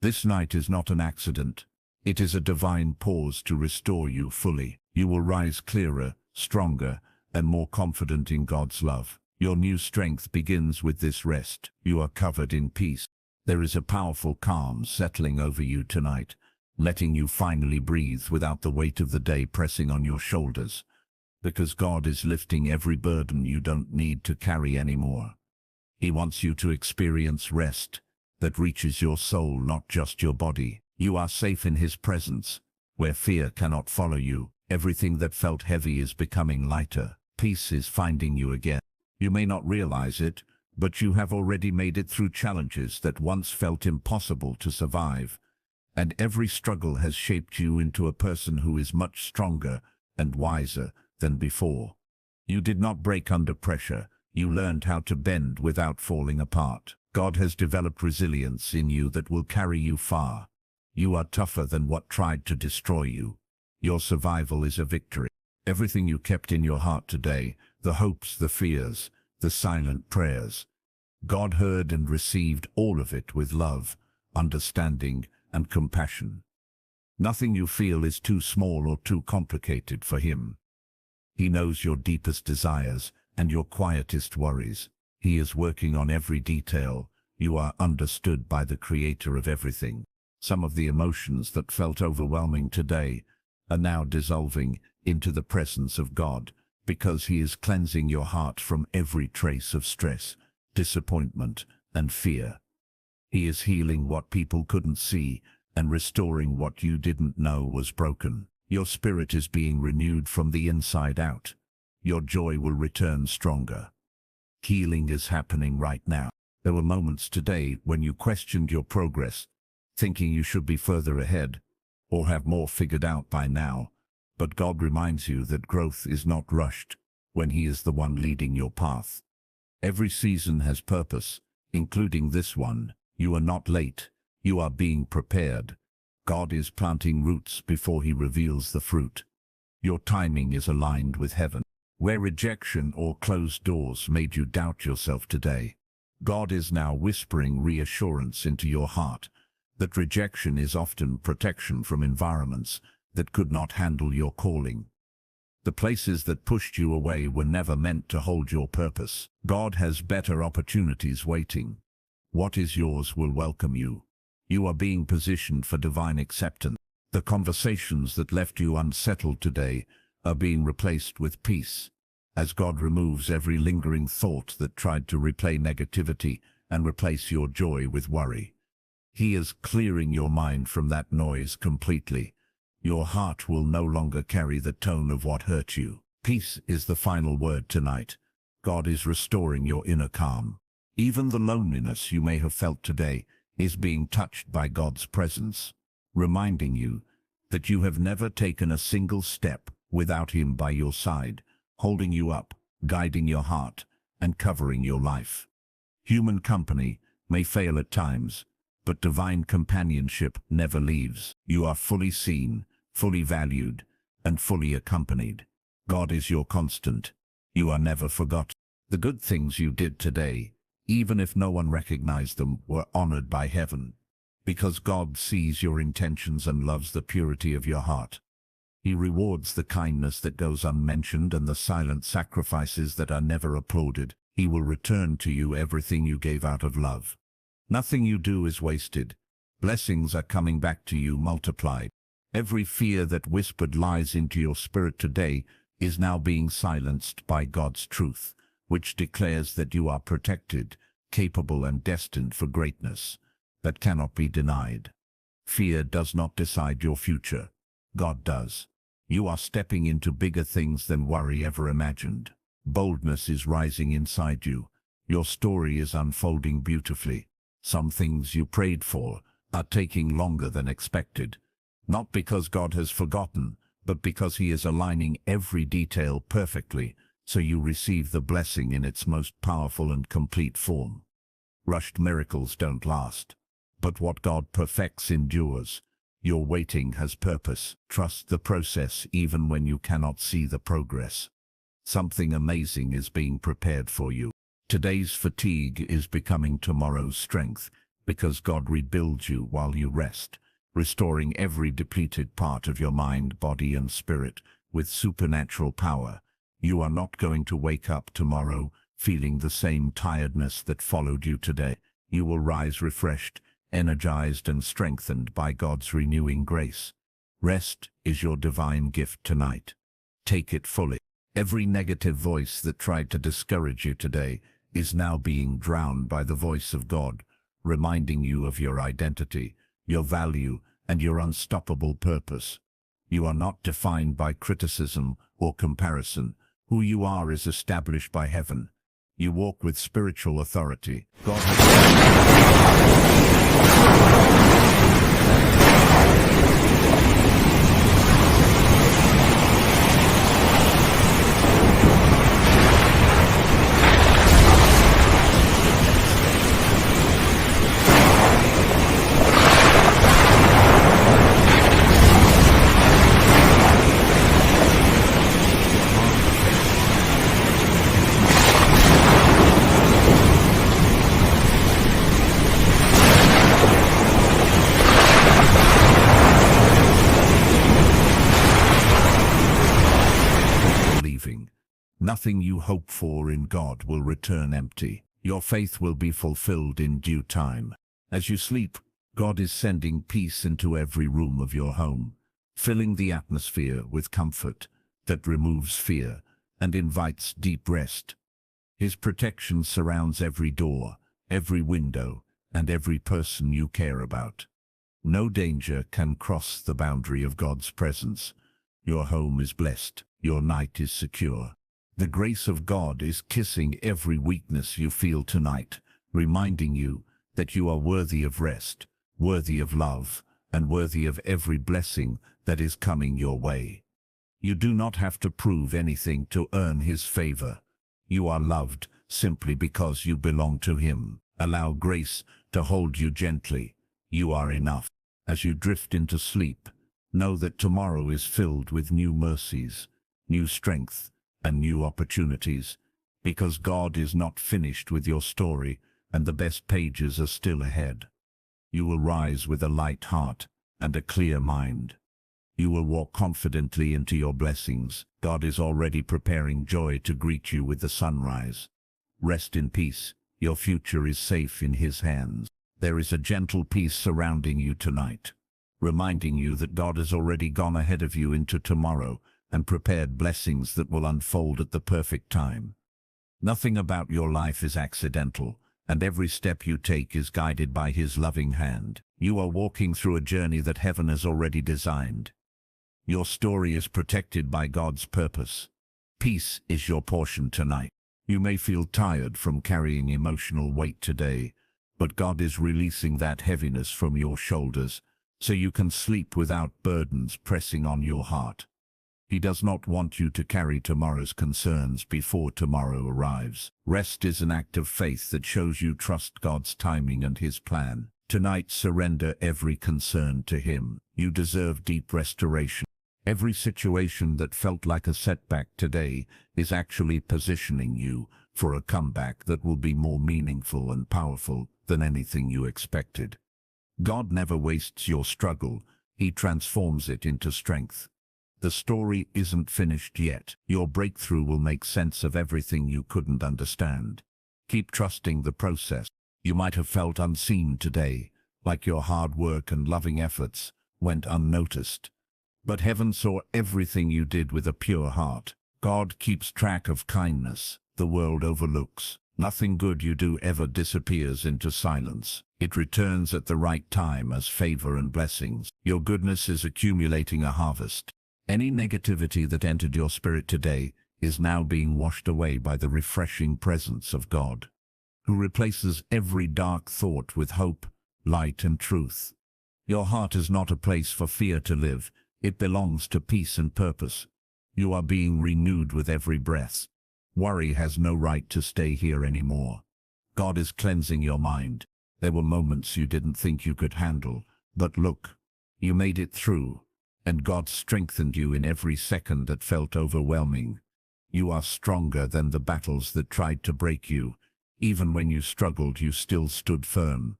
This night is not an accident. It is a divine pause to restore you fully. You will rise clearer, stronger, and more confident in God's love. Your new strength begins with this rest. You are covered in peace. There is a powerful calm settling over you tonight, letting you finally breathe without the weight of the day pressing on your shoulders. Because God is lifting every burden you don't need to carry anymore. He wants you to experience rest that reaches your soul, not just your body. You are safe in His presence, where fear cannot follow you. Everything that felt heavy is becoming lighter. Peace is finding you again. You may not realize it, but you have already made it through challenges that once felt impossible to survive. And every struggle has shaped you into a person who is much stronger and wiser than before. You did not break under pressure. You learned how to bend without falling apart. God has developed resilience in you that will carry you far. You are tougher than what tried to destroy you. Your survival is a victory. Everything you kept in your heart today, the hopes, the fears, the silent prayers, God heard and received all of it with love, understanding, and compassion. Nothing you feel is too small or too complicated for Him. He knows your deepest desires and your quietest worries. He is working on every detail. You are understood by the Creator of everything. Some of the emotions that felt overwhelming today are now dissolving into the presence of God, because He is cleansing your heart from every trace of stress, disappointment, and fear. He is healing what people couldn't see and restoring what you didn't know was broken. Your spirit is being renewed from the inside out. Your joy will return stronger. Healing is happening right now. There were moments today when you questioned your progress, thinking you should be further ahead or have more figured out by now. But God reminds you that growth is not rushed when He is the one leading your path. Every season has purpose, including this one. You are not late. You are being prepared. God is planting roots before He reveals the fruit. Your timing is aligned with heaven. Where rejection or closed doors made you doubt yourself today, God is now whispering reassurance into your heart that rejection is often protection from environments that could not handle your calling. The places that pushed you away were never meant to hold your purpose. God has better opportunities waiting. What is yours will welcome you. You are being positioned for divine acceptance. The conversations that left you unsettled today are being replaced with peace, as God removes every lingering thought that tried to replay negativity and replace your joy with worry. He is clearing your mind from that noise completely. Your heart will no longer carry the tone of what hurt you. Peace is the final word tonight. God is restoring your inner calm. Even the loneliness you may have felt today is being touched by God's presence, reminding you that you have never taken a single step without Him by your side, holding you up, guiding your heart, and covering your life. Human company may fail at times, but divine companionship never leaves. You are fully seen, fully valued, and fully accompanied. God is your constant. You are never forgotten. The good things you did today, even if no one recognized them, were honored by heaven, because God sees your intentions and loves the purity of your heart. He rewards the kindness that goes unmentioned and the silent sacrifices that are never applauded. He will return to you everything you gave out of love. Nothing you do is wasted. Blessings are coming back to you multiplied. Every fear that whispered lies into your spirit today is now being silenced by God's truth, which declares that you are protected, capable, and destined for greatness that cannot be denied. Fear does not decide your future. God does. You are stepping into bigger things than worry ever imagined. Boldness is rising inside you. Your story is unfolding beautifully. Some things you prayed for are taking longer than expected, not because God has forgotten, but because He is aligning every detail perfectly so you receive the blessing in its most powerful and complete form. Rushed miracles don't last, but what God perfects endures. Your waiting has purpose. Trust the process even when you cannot see the progress. Something amazing is being prepared for you. Today's fatigue is becoming tomorrow's strength, because God rebuilds you while you rest, restoring every depleted part of your mind, body, and spirit with supernatural power. You are not going to wake up tomorrow feeling the same tiredness that followed you today. You will rise refreshed, energized, and strengthened by God's renewing grace. Rest is your divine gift tonight. Take it fully. Every negative voice that tried to discourage you today is now being drowned by the voice of God, reminding you of your identity, your value, and your unstoppable purpose. You are not defined by criticism or comparison. Who you are is established by heaven. You walk with spiritual authority. God Nothing you hope for in God will return empty. Your faith will be fulfilled in due time. As you sleep, God is sending peace into every room of your home. filling the atmosphere with comfort that removes fear and invites deep rest. His protection surrounds every door, every window, and every person you care about. No danger can cross the boundary of God's presence. Your home is blessed. Your night is secure. The grace of God is kissing every weakness you feel tonight, reminding you that you are worthy of rest, worthy of love, and worthy of every blessing that is coming your way. You do not have to prove anything to earn His favor. You are loved simply because you belong to Him. Allow grace to hold you gently. You are enough. As you drift into sleep, know that tomorrow is filled with new mercies, new strength, and new opportunities, because God is not finished with your story and the best pages are still ahead. You will rise with a light heart and a clear mind. You will walk confidently into your blessings. God is already preparing joy to greet you with the sunrise. Rest in peace. Your future is safe in His hands. There is a gentle peace surrounding you tonight, reminding you that God has already gone ahead of you into tomorrow and prepared blessings that will unfold at the perfect time. Nothing about your life is accidental, and every step you take is guided by His loving hand. You are walking through a journey that heaven has already designed. Your story is protected by God's purpose. Peace is your portion tonight. You may feel tired from carrying emotional weight today, but God is releasing that heaviness from your shoulders so you can sleep without burdens pressing on your heart. He does not want you to carry tomorrow's concerns before tomorrow arrives. Rest is an act of faith that shows you trust God's timing and His plan. Tonight, surrender every concern to Him. You deserve deep restoration. Every situation that felt like a setback today is actually positioning you for a comeback that will be more meaningful and powerful than anything you expected. God never wastes your struggle. He transforms it into strength. The story isn't finished yet. Your breakthrough will make sense of everything you couldn't understand. Keep trusting the process. You might have felt unseen today, like your hard work and loving efforts went unnoticed. But heaven saw everything you did with a pure heart. God keeps track of kindness the world overlooks. Nothing good you do ever disappears into silence. It returns at the right time as favor and blessings. Your goodness is accumulating a harvest. Any negativity that entered your spirit today is now being washed away by the refreshing presence of God, who replaces every dark thought with hope, light, and truth. Your heart is not a place for fear to live. It belongs to peace and purpose. You are being renewed with every breath. Worry has no right to stay here anymore. God is cleansing your mind. There were moments you didn't think you could handle, but look, you made it through, and God strengthened you in every second that felt overwhelming. You are stronger than the battles that tried to break you. Even when you struggled, you still stood firm.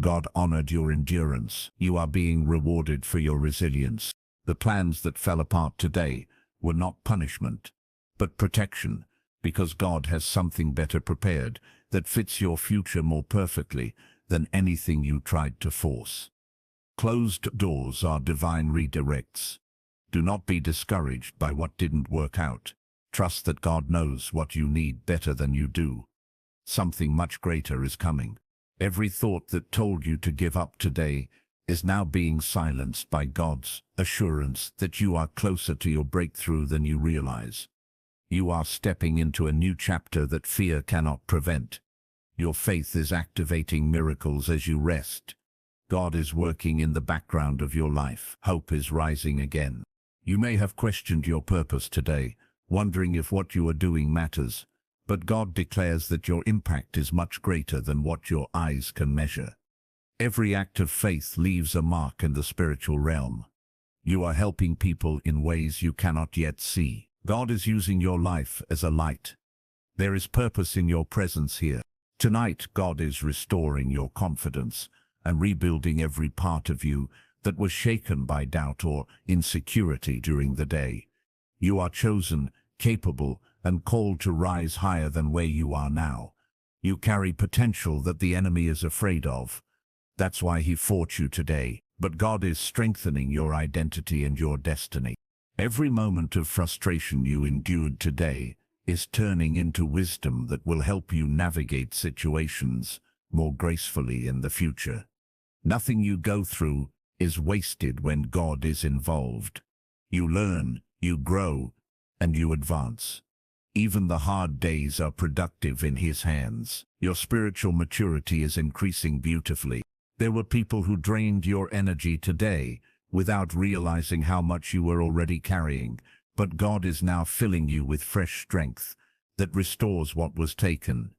God honored your endurance. You are being rewarded for your resilience. The plans that fell apart today were not punishment, but protection, because God has something better prepared that fits your future more perfectly than anything you tried to force. Closed doors are divine redirects. Do not be discouraged by what didn't work out. Trust that God knows what you need better than you do. Something much greater is coming. Every thought that told you to give up today is now being silenced by God's assurance that you are closer to your breakthrough than you realize. You are stepping into a new chapter that fear cannot prevent. Your faith is activating miracles as you rest. God is working in the background of your life. Hope is rising again. You may have questioned your purpose today, wondering if what you are doing matters, but God declares that your impact is much greater than what your eyes can measure. Every act of faith leaves a mark in the spiritual realm. You are helping people in ways you cannot yet see. God is using your life as a light. There is purpose in your presence here. Tonight, God is restoring your confidence and rebuilding every part of you that was shaken by doubt or insecurity during the day. You are chosen, capable, and called to rise higher than where you are now. You carry potential that the enemy is afraid of. That's why he fought you today. but God is strengthening your identity and your destiny. Every moment of frustration you endured today is turning into wisdom that will help you navigate situations more gracefully in the future. Nothing you go through is wasted when God is involved. You learn, you grow, and you advance. Even the hard days are productive in His hands. Your spiritual maturity is increasing beautifully. There were people who drained your energy today without realizing how much you were already carrying, but God is now filling you with fresh strength that restores what was taken.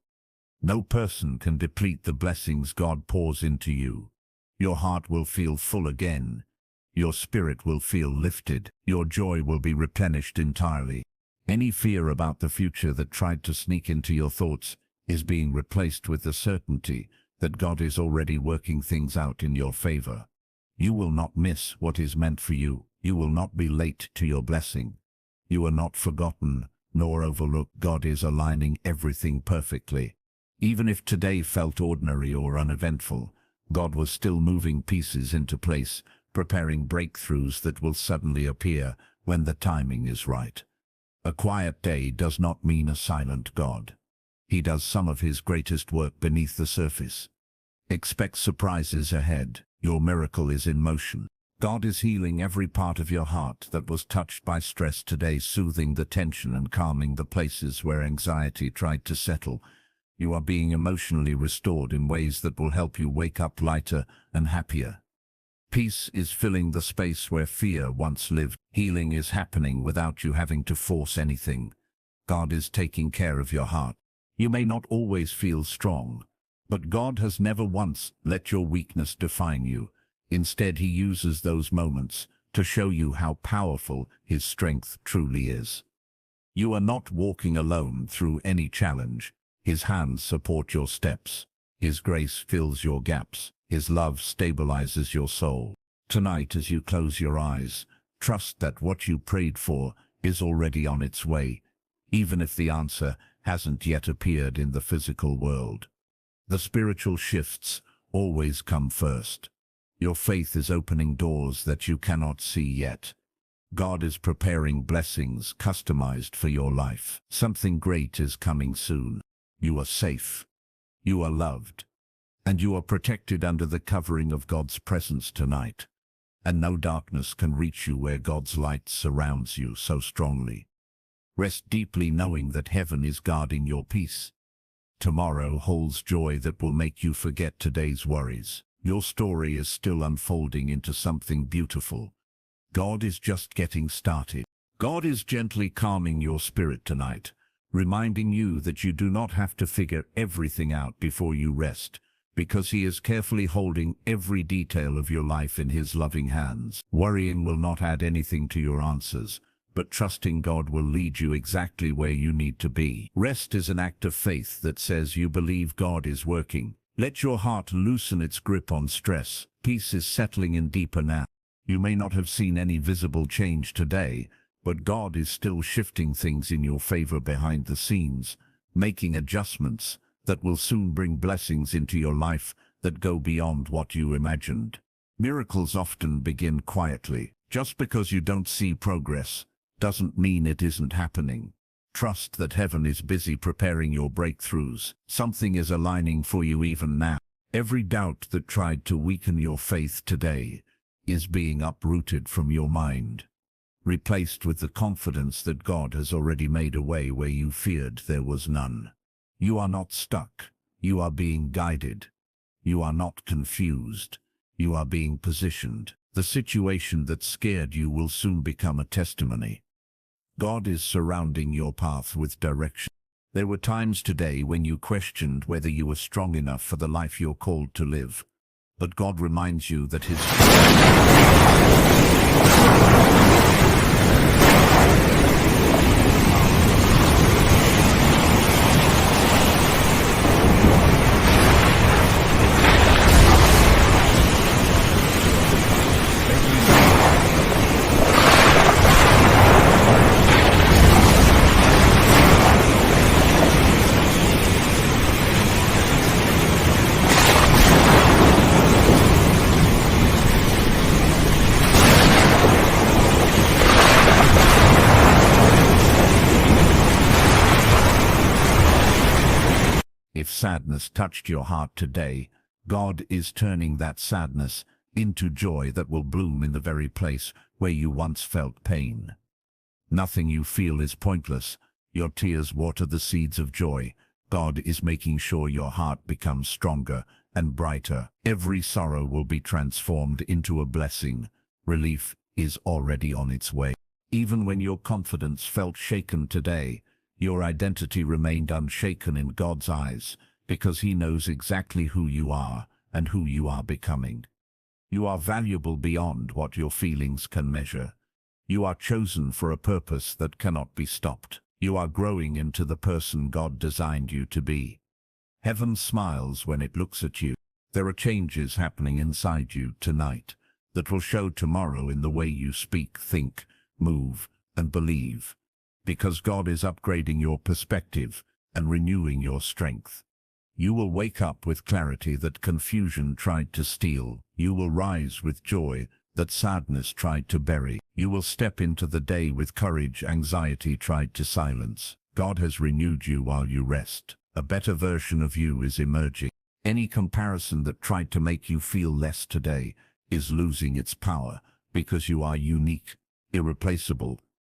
No person can deplete the blessings God pours into you. Your heart will feel full again. Your spirit will feel lifted. Your joy will be replenished entirely. Any fear about the future that tried to sneak into your thoughts is being replaced with the certainty that God is already working things out in your favor. You will not miss what is meant for you. You will not be late to your blessing. You are not forgotten nor overlooked. God is aligning everything perfectly. Even if today felt ordinary or uneventful, God was still moving pieces into place, preparing breakthroughs that will suddenly appear when the timing is right. A quiet day does not mean a silent God. He does some of His greatest work beneath the surface. Expect surprises ahead. Your miracle is in motion. God is healing every part of your heart that was touched by stress today, soothing the tension and calming the places where anxiety tried to settle. You are being emotionally restored in ways that will help you wake up lighter and happier. Peace is filling the space where fear once lived. Healing is happening without you having to force anything. God is taking care of your heart. You may not always feel strong, but God has never once let your weakness define you. Instead, He uses those moments to show you how powerful His strength truly is. You are not walking alone through any challenge. His hands support your steps. His grace fills your gaps. His love stabilizes your soul. Tonight, as you close your eyes, trust that what you prayed for is already on its way, even if the answer hasn't yet appeared in the physical world. The spiritual shifts always come first. Your faith is opening doors that you cannot see yet. God is preparing blessings customized for your life. Something great is coming soon. You are safe. You are loved. And you are protected under the covering of God's presence tonight. And no darkness can reach you where God's light surrounds you so strongly. Rest deeply knowing that heaven is guarding your peace. Tomorrow holds joy that will make you forget today's worries. Your story is still unfolding into something beautiful. God is just getting started. God is gently calming your spirit tonight, reminding you that you do not have to figure everything out before you rest, because He is carefully holding every detail of your life in His loving hands. Worrying will not add anything to your answers, but trusting God will lead you exactly where you need to be. Rest is an act of faith that says you believe God is working. Let your heart loosen its grip on stress. Peace is settling in deeper now. You may not have seen any visible change today, but God is still shifting things in your favor behind the scenes, making adjustments that will soon bring blessings into your life that go beyond what you imagined. Miracles often begin quietly. Just because you don't see progress doesn't mean it isn't happening. Trust that heaven is busy preparing your breakthroughs. Something is aligning for you even now. Every doubt that tried to weaken your faith today is being uprooted from your mind, replaced with the confidence that God has already made a way where you feared there was none. You are not stuck. You are being guided. You are not confused. You are being positioned. The situation that scared you will soon become a testimony. God is surrounding your path with direction. There were times today when you questioned whether you were strong enough for the life you're called to live. But God reminds you that His sadness touched your heart today, God is turning that sadness into joy that will bloom in the very place where you once felt pain. Nothing you feel is pointless. Your tears water the seeds of joy. God is making sure your heart becomes stronger and brighter. Every sorrow will be transformed into a blessing. Relief is already on its way. Even when your confidence felt shaken today, your identity remained unshaken in God's eyes, because He knows exactly who you are and who you are becoming. You are valuable beyond what your feelings can measure. You are chosen for a purpose that cannot be stopped. You are growing into the person God designed you to be. Heaven smiles when it looks at you. There are changes happening inside you tonight that will show tomorrow in the way you speak, think, move, and believe, because God is upgrading your perspective and renewing your strength. You will wake up with clarity that confusion tried to steal. You will rise with joy that sadness tried to bury. You will step into the day with courage anxiety tried to silence. God has renewed you while you rest. A better version of you is emerging. Any comparison that tried to make you feel less today is losing its power, because you are unique, irreplaceable,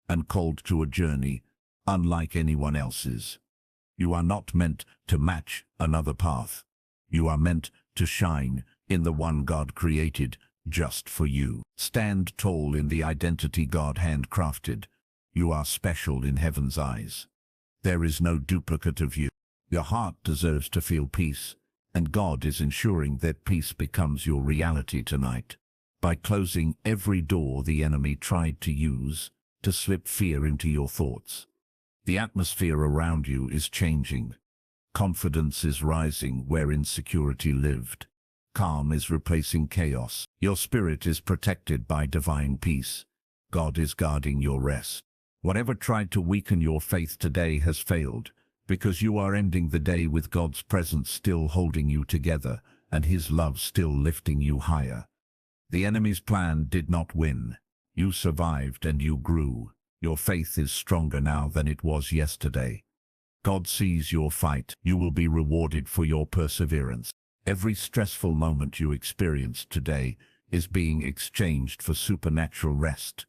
and called to a journey unlike anyone else's. You are not meant to match another path. You are meant to shine in the one God created just for you. Stand tall in the identity God handcrafted. You are special in Heaven's eyes. There is no duplicate of you. Your heart deserves to feel peace, and God is ensuring that peace becomes your reality tonight. By closing every door the enemy tried to use to slip fear into your thoughts. The atmosphere around you is changing. Confidence is rising where insecurity lived. Calm is replacing chaos. Your spirit is protected by divine peace. God is guarding your rest. Whatever tried to weaken your faith today has failed, because you are ending the day with God's presence still holding you together and His love still lifting you higher. The enemy's plan did not win. You survived and you grew. Your faith is stronger now than it was yesterday. God sees your fight. You will be rewarded for your perseverance. Every stressful moment you experienced today is being exchanged for supernatural rest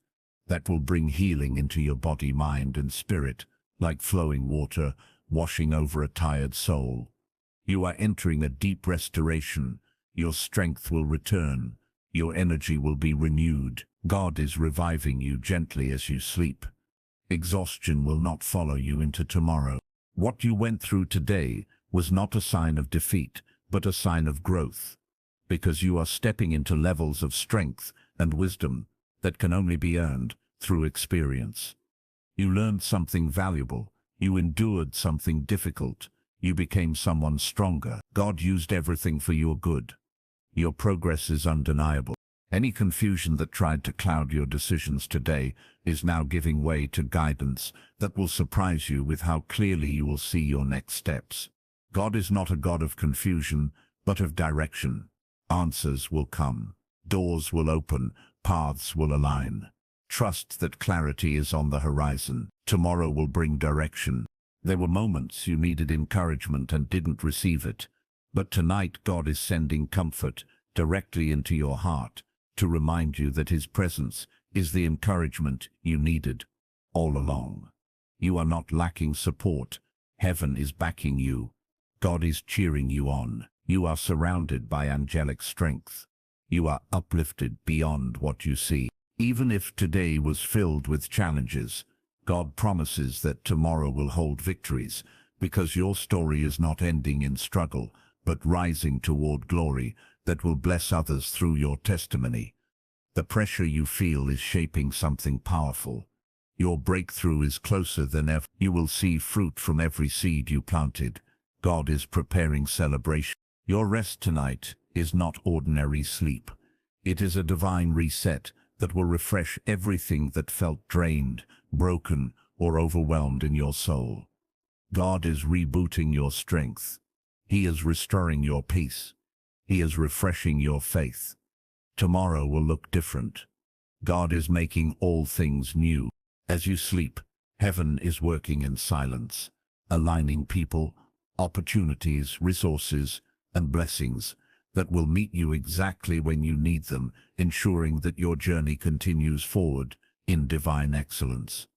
that will bring healing into your body, mind, and spirit, like flowing water washing over a tired soul. You are entering a deep restoration. Your strength will return. Your energy will be renewed. God is reviving you gently as you sleep. Exhaustion will not follow you into tomorrow. What you went through today was not a sign of defeat, but a sign of growth, because you are stepping into levels of strength and wisdom that can only be earned through experience. You learned something valuable. You endured something difficult. You became someone stronger. God used everything for your good. Your progress is undeniable. Any confusion that tried to cloud your decisions today is now giving way to guidance that will surprise you with how clearly you will see your next steps. God is not a God of confusion, but of direction. Answers will come. Doors will open. Paths will align. Trust that clarity is on the horizon. Tomorrow will bring direction. There were moments you needed encouragement and didn't receive it, but tonight God is sending comfort directly into your heart to remind you that His presence is the encouragement you needed all along. You are not lacking support. Heaven is backing you. God is cheering you on. You are surrounded by angelic strength. You are uplifted beyond what you see. Even if today was filled with challenges, God promises that tomorrow will hold victories, because your story is not ending in struggle, but rising toward glory that will bless others through your testimony. The pressure you feel is shaping something powerful. Your breakthrough is closer than ever. You will see fruit from every seed you planted. God is preparing celebration. Your rest tonight is not ordinary sleep. It is a divine reset that will refresh everything that felt drained, broken, or overwhelmed in your soul. God is rebooting your strength. He is restoring your peace. He is refreshing your faith. Tomorrow will look different. God is making all things new. As you sleep, heaven is working in silence, aligning people, opportunities, resources, and blessings that will meet you exactly when you need them, ensuring that your journey continues forward in divine excellence.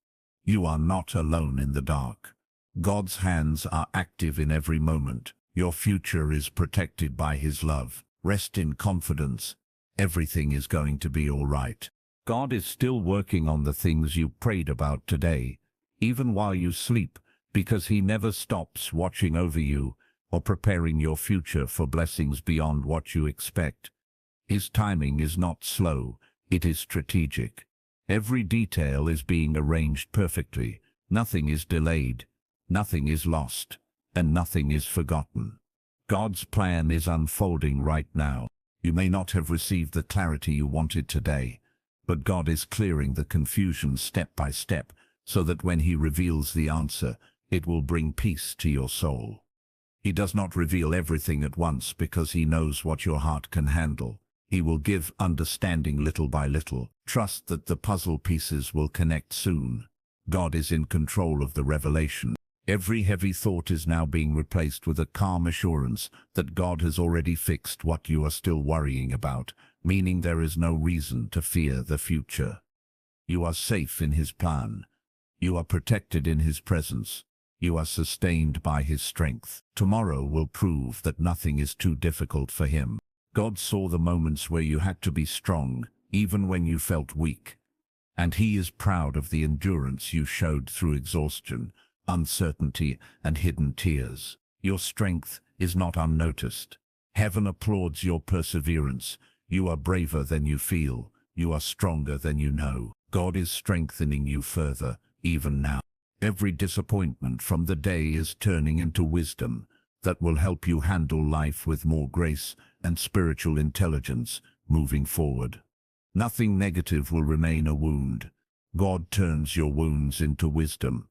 You are not alone in the dark. God's hands are active in every moment. Your future is protected by His love. Rest in confidence. Everything is going to be all right. God is still working on the things you prayed about today, even while you sleep, because He never stops watching over you or preparing your future for blessings beyond what you expect. His timing is not slow, it is strategic. Every detail is being arranged perfectly. Nothing is delayed, nothing is lost, and nothing is forgotten. God's plan is unfolding right now. You may not have received the clarity you wanted today, but God is clearing the confusion step by step, so that when He reveals the answer, it will bring peace to your soul. He does not reveal everything at once because He knows what your heart can handle. He will give understanding little by little. Trust that the puzzle pieces will connect soon. God is in control of the revelation. Every heavy thought is now being replaced with a calm assurance that God has already fixed what you are still worrying about, meaning there is no reason to fear the future. You are safe in His plan. You are protected in His presence. You are sustained by His strength. Tomorrow will prove that nothing is too difficult for Him. God saw the moments where you had to be strong, even when you felt weak. And He is proud of the endurance you showed through exhaustion, uncertainty, and hidden tears. Your strength is not unnoticed. Heaven applauds your perseverance. You are braver than you feel. You are stronger than you know. God is strengthening you further, even now. Every disappointment from the day is turning into wisdom that will help you handle life with more grace and spiritual intelligence moving forward. Nothing negative will remain a wound. God turns your wounds into wisdom.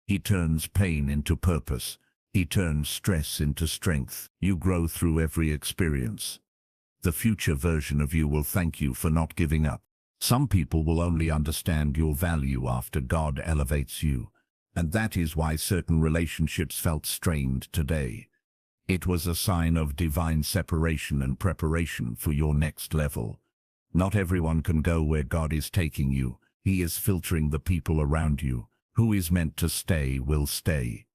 He turns pain into purpose. He turns stress into strength. You grow through every experience. The future version of you will thank you for not giving up. Some people will only understand your value after God elevates you. And that is why certain relationships felt strained today. It was a sign of divine separation and preparation for your next level. Not everyone can go where God is taking you. He is filtering the people around you. Who is meant to stay will stay.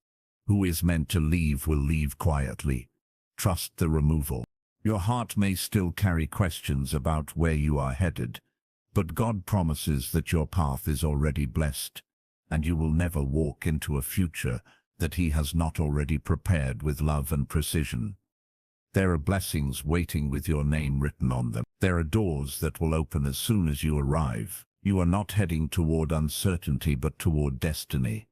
Who is meant to leave will leave quietly. Trust the removal. Your heart may still carry questions about where you are headed, but God promises that your path is already blessed, and you will never walk into a future that He has not already prepared with love and precision. There are blessings waiting with your name written on them. There are doors that will open as soon as you arrive. You are not heading toward uncertainty but toward destiny.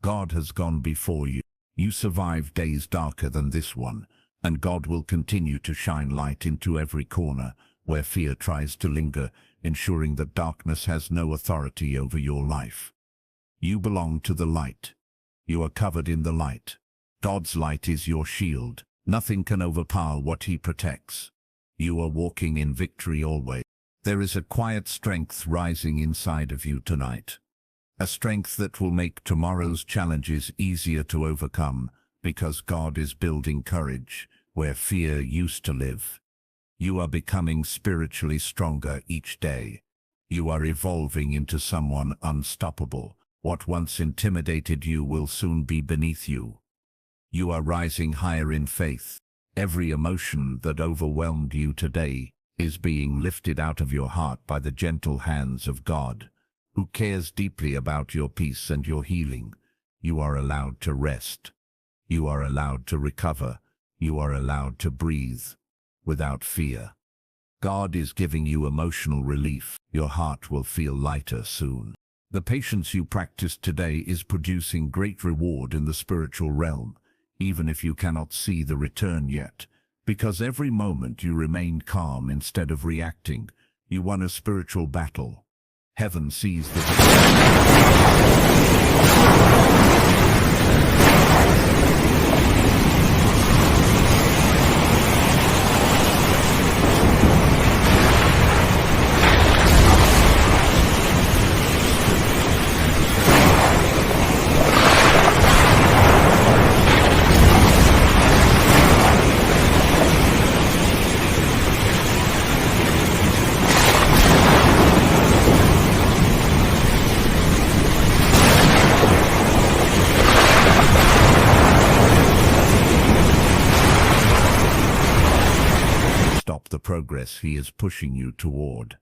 God has gone before you. You survived days darker than this one, and God will continue to shine light into every corner where fear tries to linger, ensuring that darkness has no authority over your life. You belong to the light. You are covered in the light. God's light is your shield. Nothing can overpower what He protects. You are walking in victory always. There is a quiet strength rising inside of you tonight. A strength that will make tomorrow's challenges easier to overcome, because God is building courage where fear used to live. You are becoming spiritually stronger each day. You are evolving into someone unstoppable. What once intimidated you will soon be beneath you. You are rising higher in faith. Every emotion that overwhelmed you today is being lifted out of your heart by the gentle hands of God, who cares deeply about your peace and your healing. You are allowed to rest. You are allowed to recover. You are allowed to breathe without fear. God is giving you emotional relief. Your heart will feel lighter soon. The patience you practiced today is producing great reward in the spiritual realm, even if you cannot see the return yet. Because every moment you remained calm instead of reacting, you won a spiritual battle. Heaven sees the progress He is pushing you toward.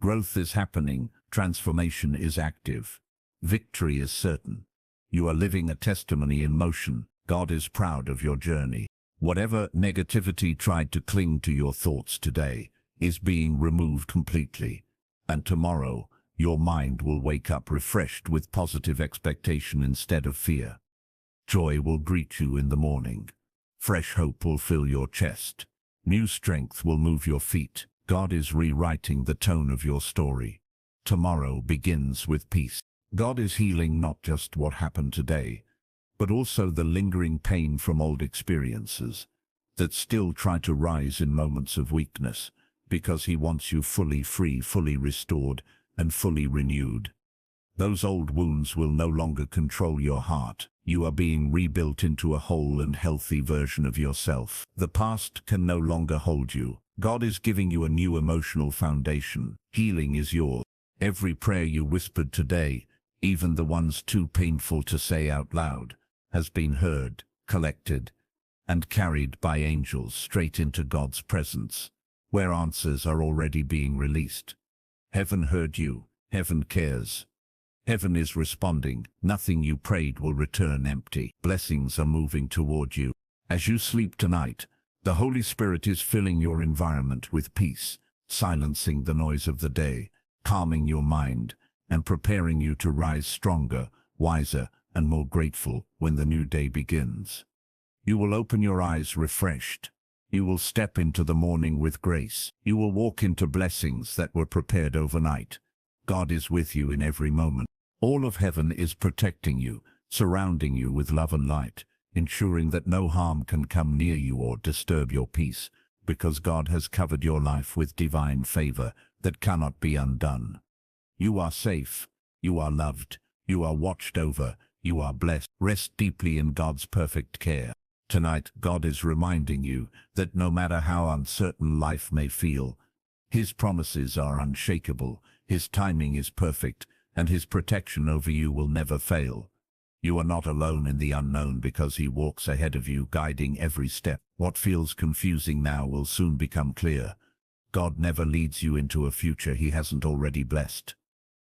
Growth is happening, transformation is active. Victory is certain. You are living a testimony in motion. God is proud of your journey. Whatever negativity tried to cling to your thoughts today is being removed completely. And tomorrow, your mind will wake up refreshed with positive expectation instead of fear. Joy will greet you in the morning. Fresh hope will fill your chest. New strength will move your feet. God is rewriting the tone of your story. Tomorrow begins with peace. God is healing not just what happened today, but also the lingering pain from old experiences that still try to rise in moments of weakness, because He wants you fully free, fully restored, and fully renewed. Those old wounds will no longer control your heart. You are being rebuilt into a whole and healthy version of yourself. The past can no longer hold you. God is giving you a new emotional foundation. Healing is yours. Every prayer you whispered today, even the ones too painful to say out loud, has been heard, collected, and carried by angels straight into God's presence, where answers are already being released. Heaven heard you. Heaven cares. Heaven is responding. Nothing you prayed will return empty. Blessings are moving toward you. As you sleep tonight, the Holy Spirit is filling your environment with peace, silencing the noise of the day, calming your mind, and preparing you to rise stronger, wiser, and more grateful when the new day begins. You will open your eyes refreshed. You will step into the morning with grace. You will walk into blessings that were prepared overnight. God is with you in every moment. All of heaven is protecting you, surrounding you with love and light, ensuring that no harm can come near you or disturb your peace, because God has covered your life with divine favor that cannot be undone. You are safe. You are loved. You are watched over. You are blessed. Rest deeply in God's perfect care. Tonight, God is reminding you that no matter how uncertain life may feel, His promises are unshakable, His timing is perfect, and His protection over you will never fail. You are not alone in the unknown because He walks ahead of you, guiding every step. What feels confusing now will soon become clear. God never leads you into a future He hasn't already blessed.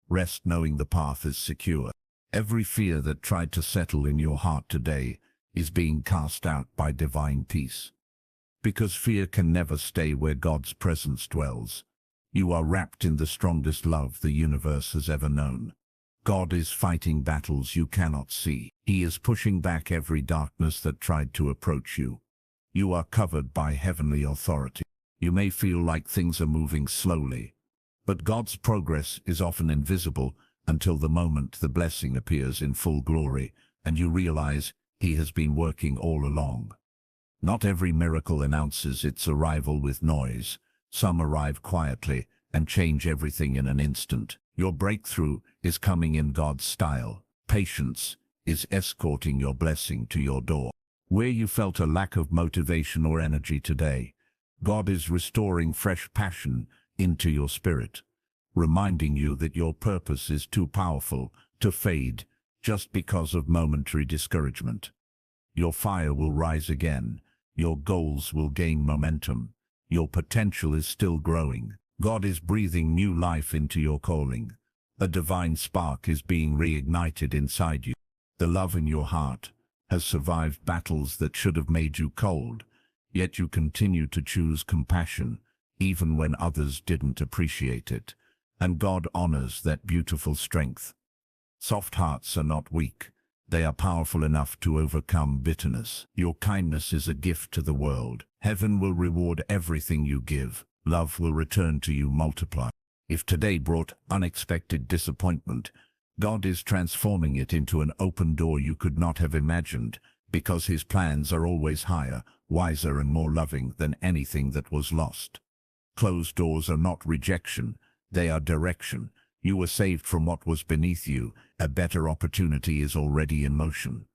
Rest knowing the path is secure. Every fear that tried to settle in your heart today is being cast out by divine peace. Because fear can never stay where God's presence dwells. You are wrapped in the strongest love the universe has ever known. God is fighting battles you cannot see. He is pushing back every darkness that tried to approach you. You are covered by heavenly authority. You may feel like things are moving slowly, but God's progress is often invisible until the moment the blessing appears in full glory and you realize He has been working all along. Not every miracle announces its arrival with noise. Some arrive quietly and change everything in an instant. Your breakthrough is coming in God's style. Patience is escorting your blessing to your door. Where you felt a lack of motivation or energy today, God is restoring fresh passion into your spirit, reminding you that your purpose is too powerful to fade just because of momentary discouragement. Your fire will rise again. Your goals will gain momentum. Your potential is still growing. God is breathing new life into your calling. A divine spark is being reignited inside you. The love in your heart has survived battles that should have made you cold, yet you continue to choose compassion even when others didn't appreciate it. And God honors that beautiful strength. Soft hearts are not weak. They are powerful enough to overcome bitterness. Your kindness is a gift to the world. Heaven will reward everything you give. Love will return to you multiplied. If today brought unexpected disappointment, God is transforming it into an open door you could not have imagined, because His plans are always higher, wiser, and more loving than anything that was lost. Closed doors are not rejection, they are direction. You were saved from what was beneath you. A better opportunity is already in motion.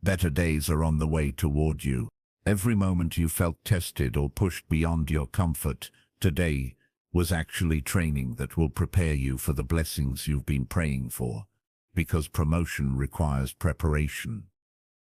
Better days are on the way toward you. Every moment you felt tested or pushed beyond your comfort today was actually training that will prepare you for the blessings you've been praying for, because promotion requires preparation.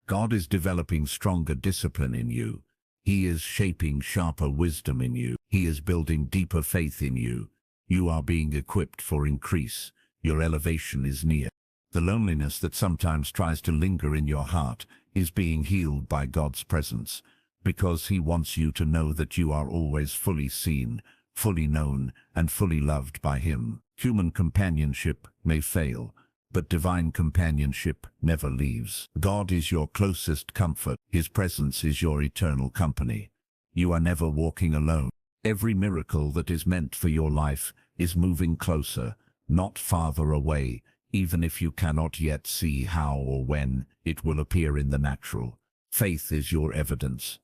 God is developing stronger discipline in you. He is shaping sharper wisdom in you. He is building deeper faith in you. You are being equipped for increase. Your elevation is near. The loneliness that sometimes tries to linger in your heart is being healed by God's presence, because He wants you to know that you are always fully seen, fully known, and fully loved by Him. Human companionship may fail, but divine companionship never leaves. God is your closest comfort. His presence is your eternal company. You are never walking alone. Every miracle that is meant for your life is moving closer, not farther away, even if you cannot yet see how or when it will appear in the natural. Faith is your evidence.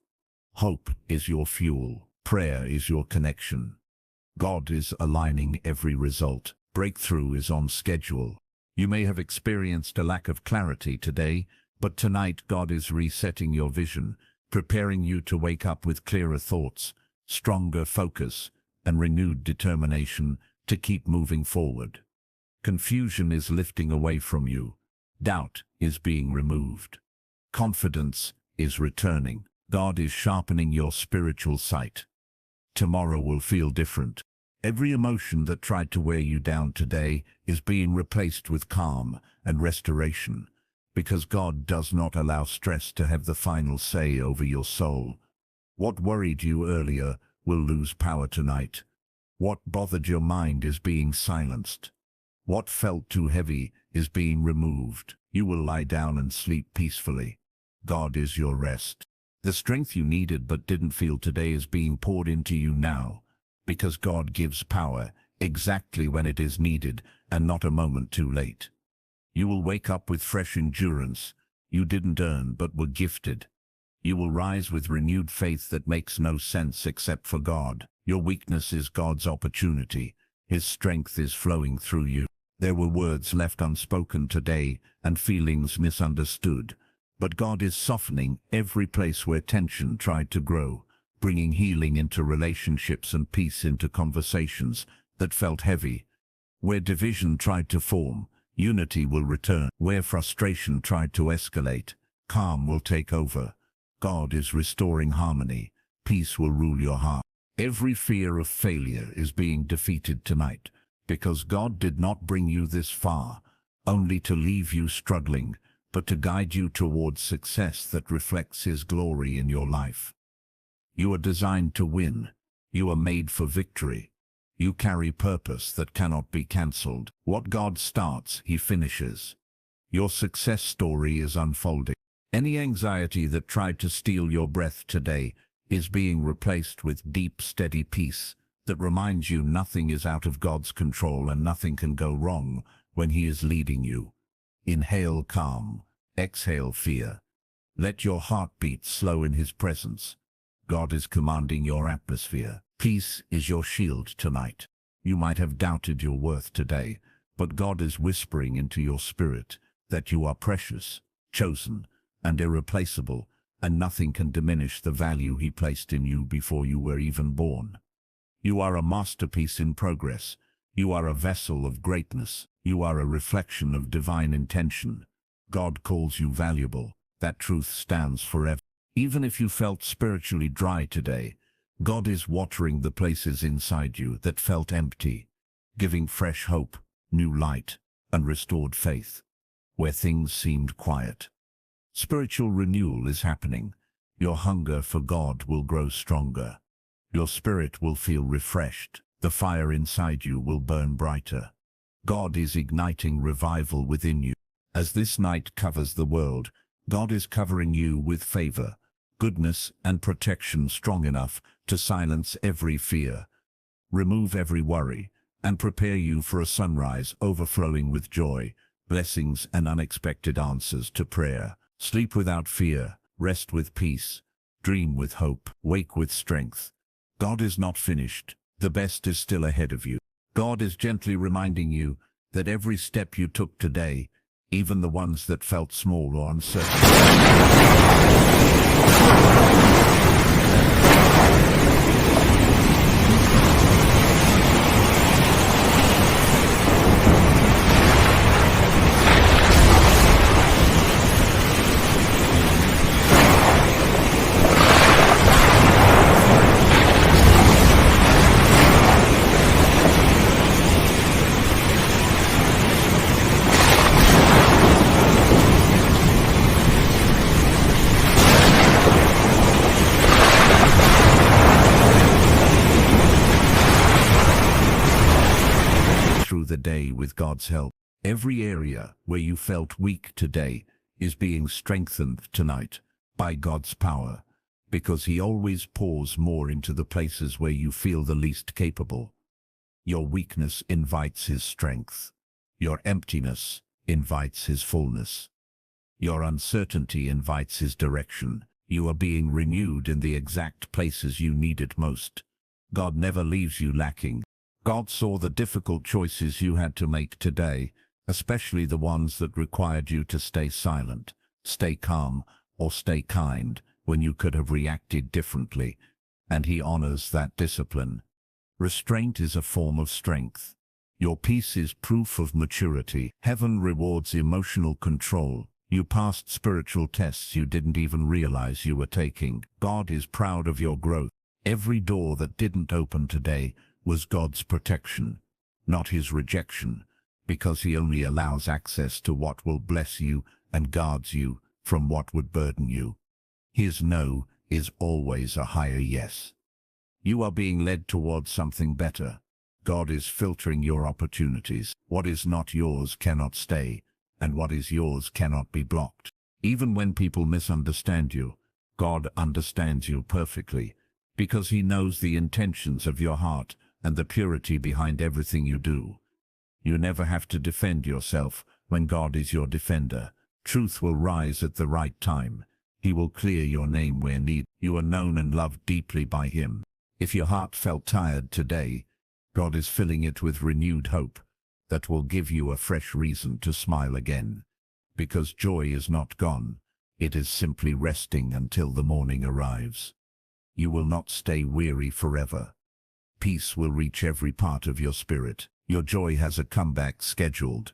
Hope is your fuel. Prayer is your connection. God is aligning every result. Breakthrough is on schedule. You may have experienced a lack of clarity today, but tonight God is resetting your vision, preparing you to wake up with clearer thoughts, stronger focus, and renewed determination to keep moving forward. Confusion is lifting away from you. Doubt is being removed. Confidence is returning. God is sharpening your spiritual sight. Tomorrow will feel different. Every emotion that tried to wear you down today is being replaced with calm and restoration, because God does not allow stress to have the final say over your soul. What worried you earlier will lose power tonight. What bothered your mind is being silenced. What felt too heavy is being removed. You will lie down and sleep peacefully. God is your rest. The strength you needed but didn't feel today is being poured into you now, because God gives power exactly when it is needed and not a moment too late. You will wake up with fresh endurance you didn't earn but were gifted. You will rise with renewed faith that makes no sense except for God. Your weakness is God's opportunity. His strength is flowing through you. There were words left unspoken today and feelings misunderstood, but God is softening every place where tension tried to grow, bringing healing into relationships and peace into conversations that felt heavy. Where division tried to form, unity will return. Where frustration tried to escalate, calm will take over. God is restoring harmony. Peace will rule your heart. Every fear of failure is being defeated tonight, because God did not bring you this far only to leave you struggling, but to guide you towards success that reflects His glory in your life. You are designed to win. You are made for victory. You carry purpose that cannot be cancelled. What God starts, He finishes. Your success story is unfolding. Any anxiety that tried to steal your breath today is being replaced with deep, steady peace that reminds you nothing is out of God's control and nothing can go wrong when He is leading you. Inhale calm, exhale fear. Let your heartbeat slow in His presence. God is commanding your atmosphere. Peace is your shield tonight. You might have doubted your worth today, but God is whispering into your spirit that you are precious, chosen, and irreplaceable, and nothing can diminish the value He placed in you before you were even born. You are a masterpiece in progress. You are a vessel of greatness. You are a reflection of divine intention. God calls you valuable. That truth stands forever. Even if you felt spiritually dry today, God is watering the places inside you that felt empty, giving fresh hope, new light, and restored faith, where things seemed quiet. Spiritual renewal is happening. Your hunger for God will grow stronger. Your spirit will feel refreshed. The fire inside you will burn brighter. God is igniting revival within you. As this night covers the world, God is covering you with favor, goodness, and protection strong enough to silence every fear, remove every worry, and prepare you for a sunrise overflowing with joy, blessings, and unexpected answers to prayer. Sleep without fear, rest with peace, dream with hope, wake with strength. God is not finished. The best is still ahead of you. God is gently reminding you that every step you took today, even the ones that felt small or uncertain, the day with God's help. Every area where you felt weak today is being strengthened tonight by God's power, because He always pours more into the places where you feel the least capable. Your weakness invites His strength. Your emptiness invites His fullness. Your uncertainty invites His direction. You are being renewed in the exact places you need it most. God never leaves you lacking. God saw the difficult choices you had to make today, especially the ones that required you to stay silent, stay calm, or stay kind when you could have reacted differently, and He honors that discipline. Restraint is a form of strength. Your peace is proof of maturity. Heaven rewards emotional control. You passed spiritual tests you didn't even realize you were taking. God is proud of your growth. Every door that didn't open today was God's protection, not His rejection, because He only allows access to what will bless you and guards you from what would burden you. His no is always a higher yes. You are being led towards something better. God is filtering your opportunities. What is not yours cannot stay, and what is yours cannot be blocked. Even when people misunderstand you, God understands you perfectly, because He knows the intentions of your heart and the purity behind everything you do. You never have to defend yourself when God is your defender. Truth will rise at the right time. He will clear your name where needed. You are known and loved deeply by Him. If your heart felt tired today, God is filling it with renewed hope that will give you a fresh reason to smile again. Because joy is not gone, it is simply resting until the morning arrives. You will not stay weary forever. Peace will reach every part of your spirit. Your joy has a comeback scheduled.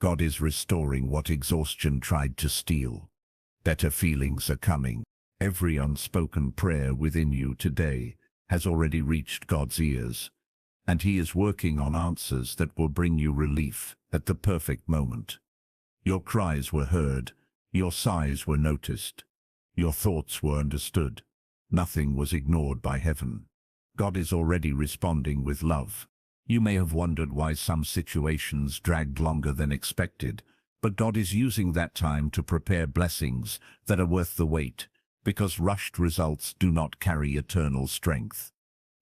God is restoring what exhaustion tried to steal. Better feelings are coming. Every unspoken prayer within you today has already reached God's ears, and He is working on answers that will bring you relief at the perfect moment. Your cries were heard, your sighs were noticed, your thoughts were understood. Nothing was ignored by heaven. God is already responding with love. You may have wondered why some situations dragged longer than expected, but God is using that time to prepare blessings that are worth the wait, because rushed results do not carry eternal strength.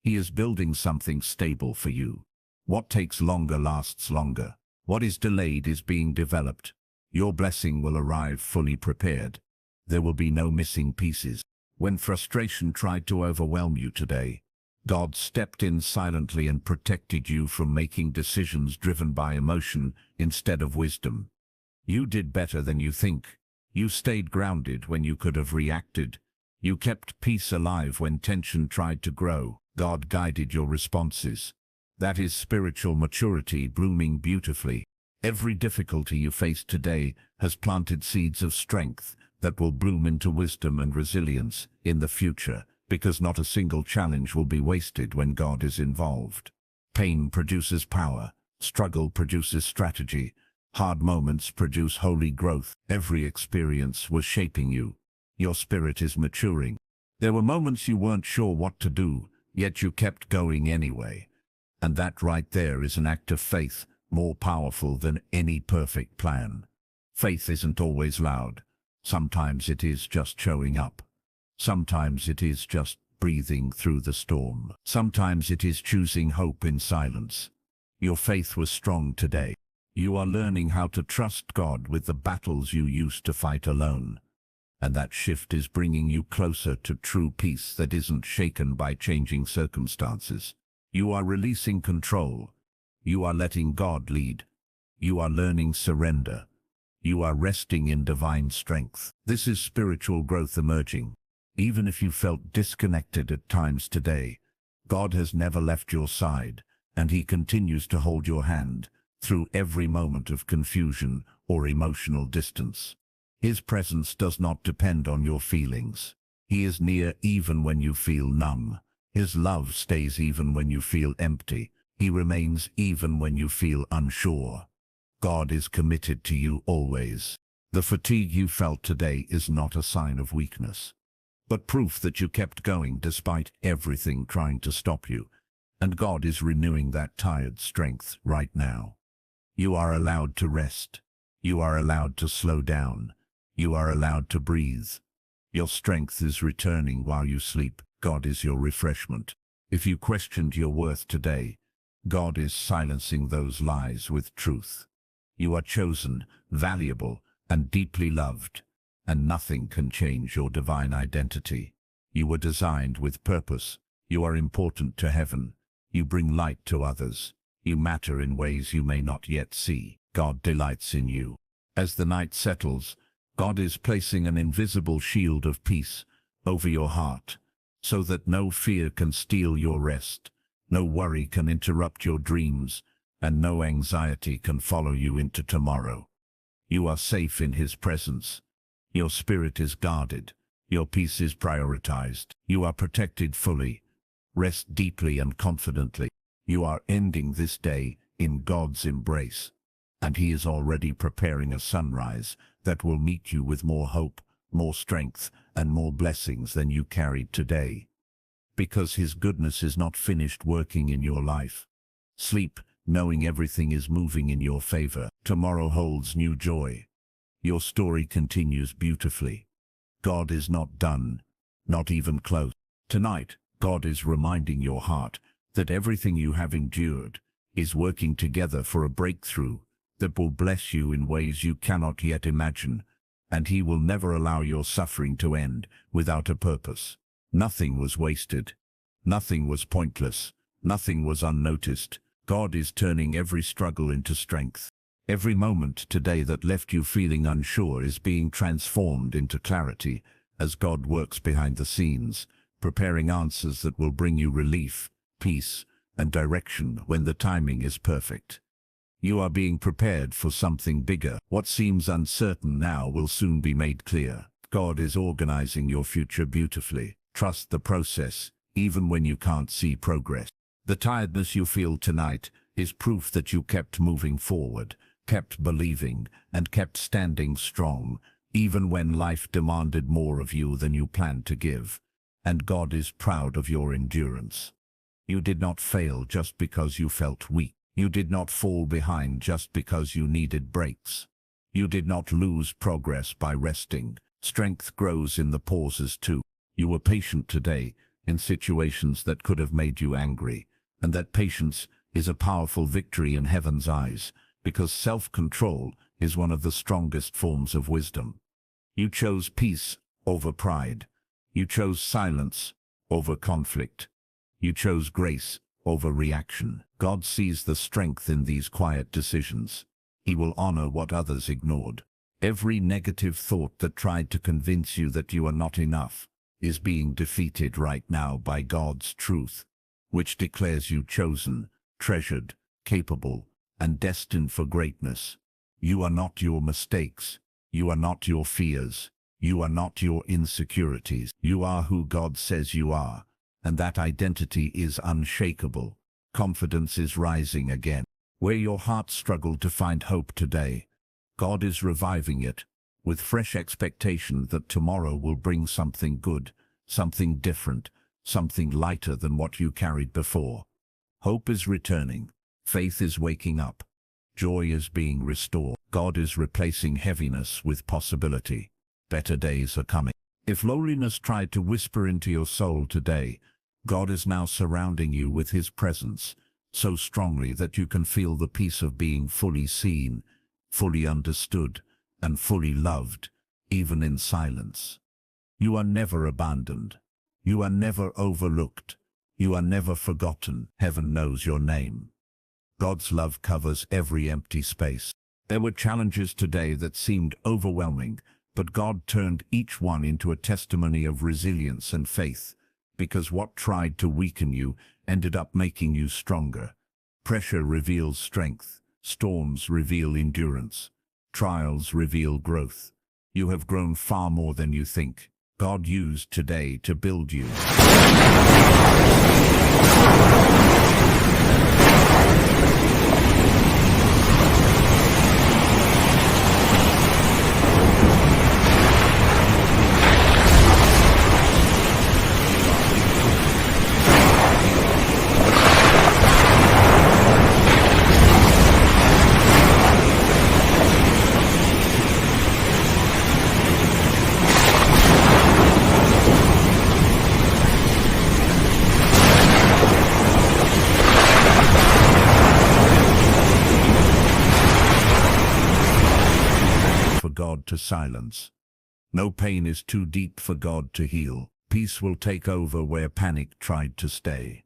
He is building something stable for you. What takes longer lasts longer. What is delayed is being developed. Your blessing will arrive fully prepared. There will be no missing pieces. When frustration tried to overwhelm you today, God stepped in silently and protected you from making decisions driven by emotion instead of wisdom. You did better than you think. You stayed grounded when you could have reacted. You kept peace alive when tension tried to grow. God guided your responses. That is spiritual maturity blooming beautifully. Every difficulty you face today has planted seeds of strength that will bloom into wisdom and resilience in the future, because not a single challenge will be wasted when God is involved. Pain produces power. Struggle produces strategy. Hard moments produce holy growth. Every experience was shaping you. Your spirit is maturing. There were moments you weren't sure what to do, yet you kept going anyway. And that right there is an act of faith, more powerful than any perfect plan. Faith isn't always loud. Sometimes it is just showing up. Sometimes it is just breathing through the storm. Sometimes it is choosing hope in silence. Your faith was strong today. You are learning how to trust God with the battles you used to fight alone. And that shift is bringing you closer to true peace that isn't shaken by changing circumstances. You are releasing control. You are letting God lead. You are learning surrender. You are resting in divine strength. This is spiritual growth emerging. Even if you felt disconnected at times today, God has never left your side, and He continues to hold your hand through every moment of confusion or emotional distance. His presence does not depend on your feelings. He is near even when you feel numb. His love stays even when you feel empty. He remains even when you feel unsure. God is committed to you always. The fatigue you felt today is not a sign of weakness, but proof that you kept going despite everything trying to stop you. And God is renewing that tired strength right now. You are allowed to rest. You are allowed to slow down. You are allowed to breathe. Your strength is returning while you sleep. God is your refreshment. If you questioned your worth today, God is silencing those lies with truth. You are chosen, valuable, and deeply loved, and nothing can change your divine identity. You were designed with purpose. You are important to heaven. You bring light to others. You matter in ways you may not yet see. God delights in you. As the night settles, God is placing an invisible shield of peace over your heart, so that no fear can steal your rest, no worry can interrupt your dreams, and no anxiety can follow you into tomorrow. You are safe in His presence. Your spirit is guarded. Your peace is prioritized. You are protected fully. Rest deeply and confidently. You are ending this day in God's embrace, and He is already preparing a sunrise that will meet you with more hope, more strength, and more blessings than you carried today. Because His goodness is not finished working in your life. Sleep, knowing everything is moving in your favor. Tomorrow holds new joy. Your story continues beautifully. God is not done, not even close. Tonight, God is reminding your heart that everything you have endured is working together for a breakthrough that will bless you in ways you cannot yet imagine, and He will never allow your suffering to end without a purpose. Nothing was wasted. Nothing was pointless. Nothing was unnoticed. God is turning every struggle into strength. Every moment today that left you feeling unsure is being transformed into clarity as God works behind the scenes, preparing answers that will bring you relief, peace, and direction when the timing is perfect. You are being prepared for something bigger. What seems uncertain now will soon be made clear. God is organizing your future beautifully. Trust the process, even when you can't see progress. The tiredness you feel tonight is proof that you kept moving forward, kept believing, and kept standing strong, even when life demanded more of you than you planned to give. And God is proud of your endurance. You did not fail just because you felt weak. You did not fall behind just because you needed breaks. You did not lose progress by resting. Strength grows in the pauses too. You were patient today in situations that could have made you angry, and that patience is a powerful victory in heaven's eyes, because self-control is one of the strongest forms of wisdom. You chose peace over pride. You chose silence over conflict. You chose grace over reaction. God sees the strength in these quiet decisions. He will honor what others ignored. Every negative thought that tried to convince you that you are not enough is being defeated right now by God's truth, which declares you chosen, treasured, capable, and destined for greatness. You are not your mistakes. You are not your fears. You are not your insecurities. You are who God says you are, and that identity is unshakable. Confidence is rising again. Where your heart struggled to find hope today, God is reviving it with fresh expectation that tomorrow will bring something good, something different, something lighter than what you carried before. Hope is returning. Faith is waking up. Joy is being restored. God is replacing heaviness with possibility. Better days are coming. If loneliness tried to whisper into your soul today, God is now surrounding you with His presence so strongly that you can feel the peace of being fully seen, fully understood, and fully loved, even in silence. You are never abandoned. You are never overlooked. You are never forgotten. Heaven knows your name. God's love covers every empty space. There were challenges today that seemed overwhelming, but God turned each one into a testimony of resilience and faith, because what tried to weaken you ended up making you stronger. Pressure reveals strength. Storms reveal endurance. Trials reveal growth. You have grown far more than you think. God used today to build you. to silence. No pain is too deep for God to heal. Peace will take over where panic tried to stay.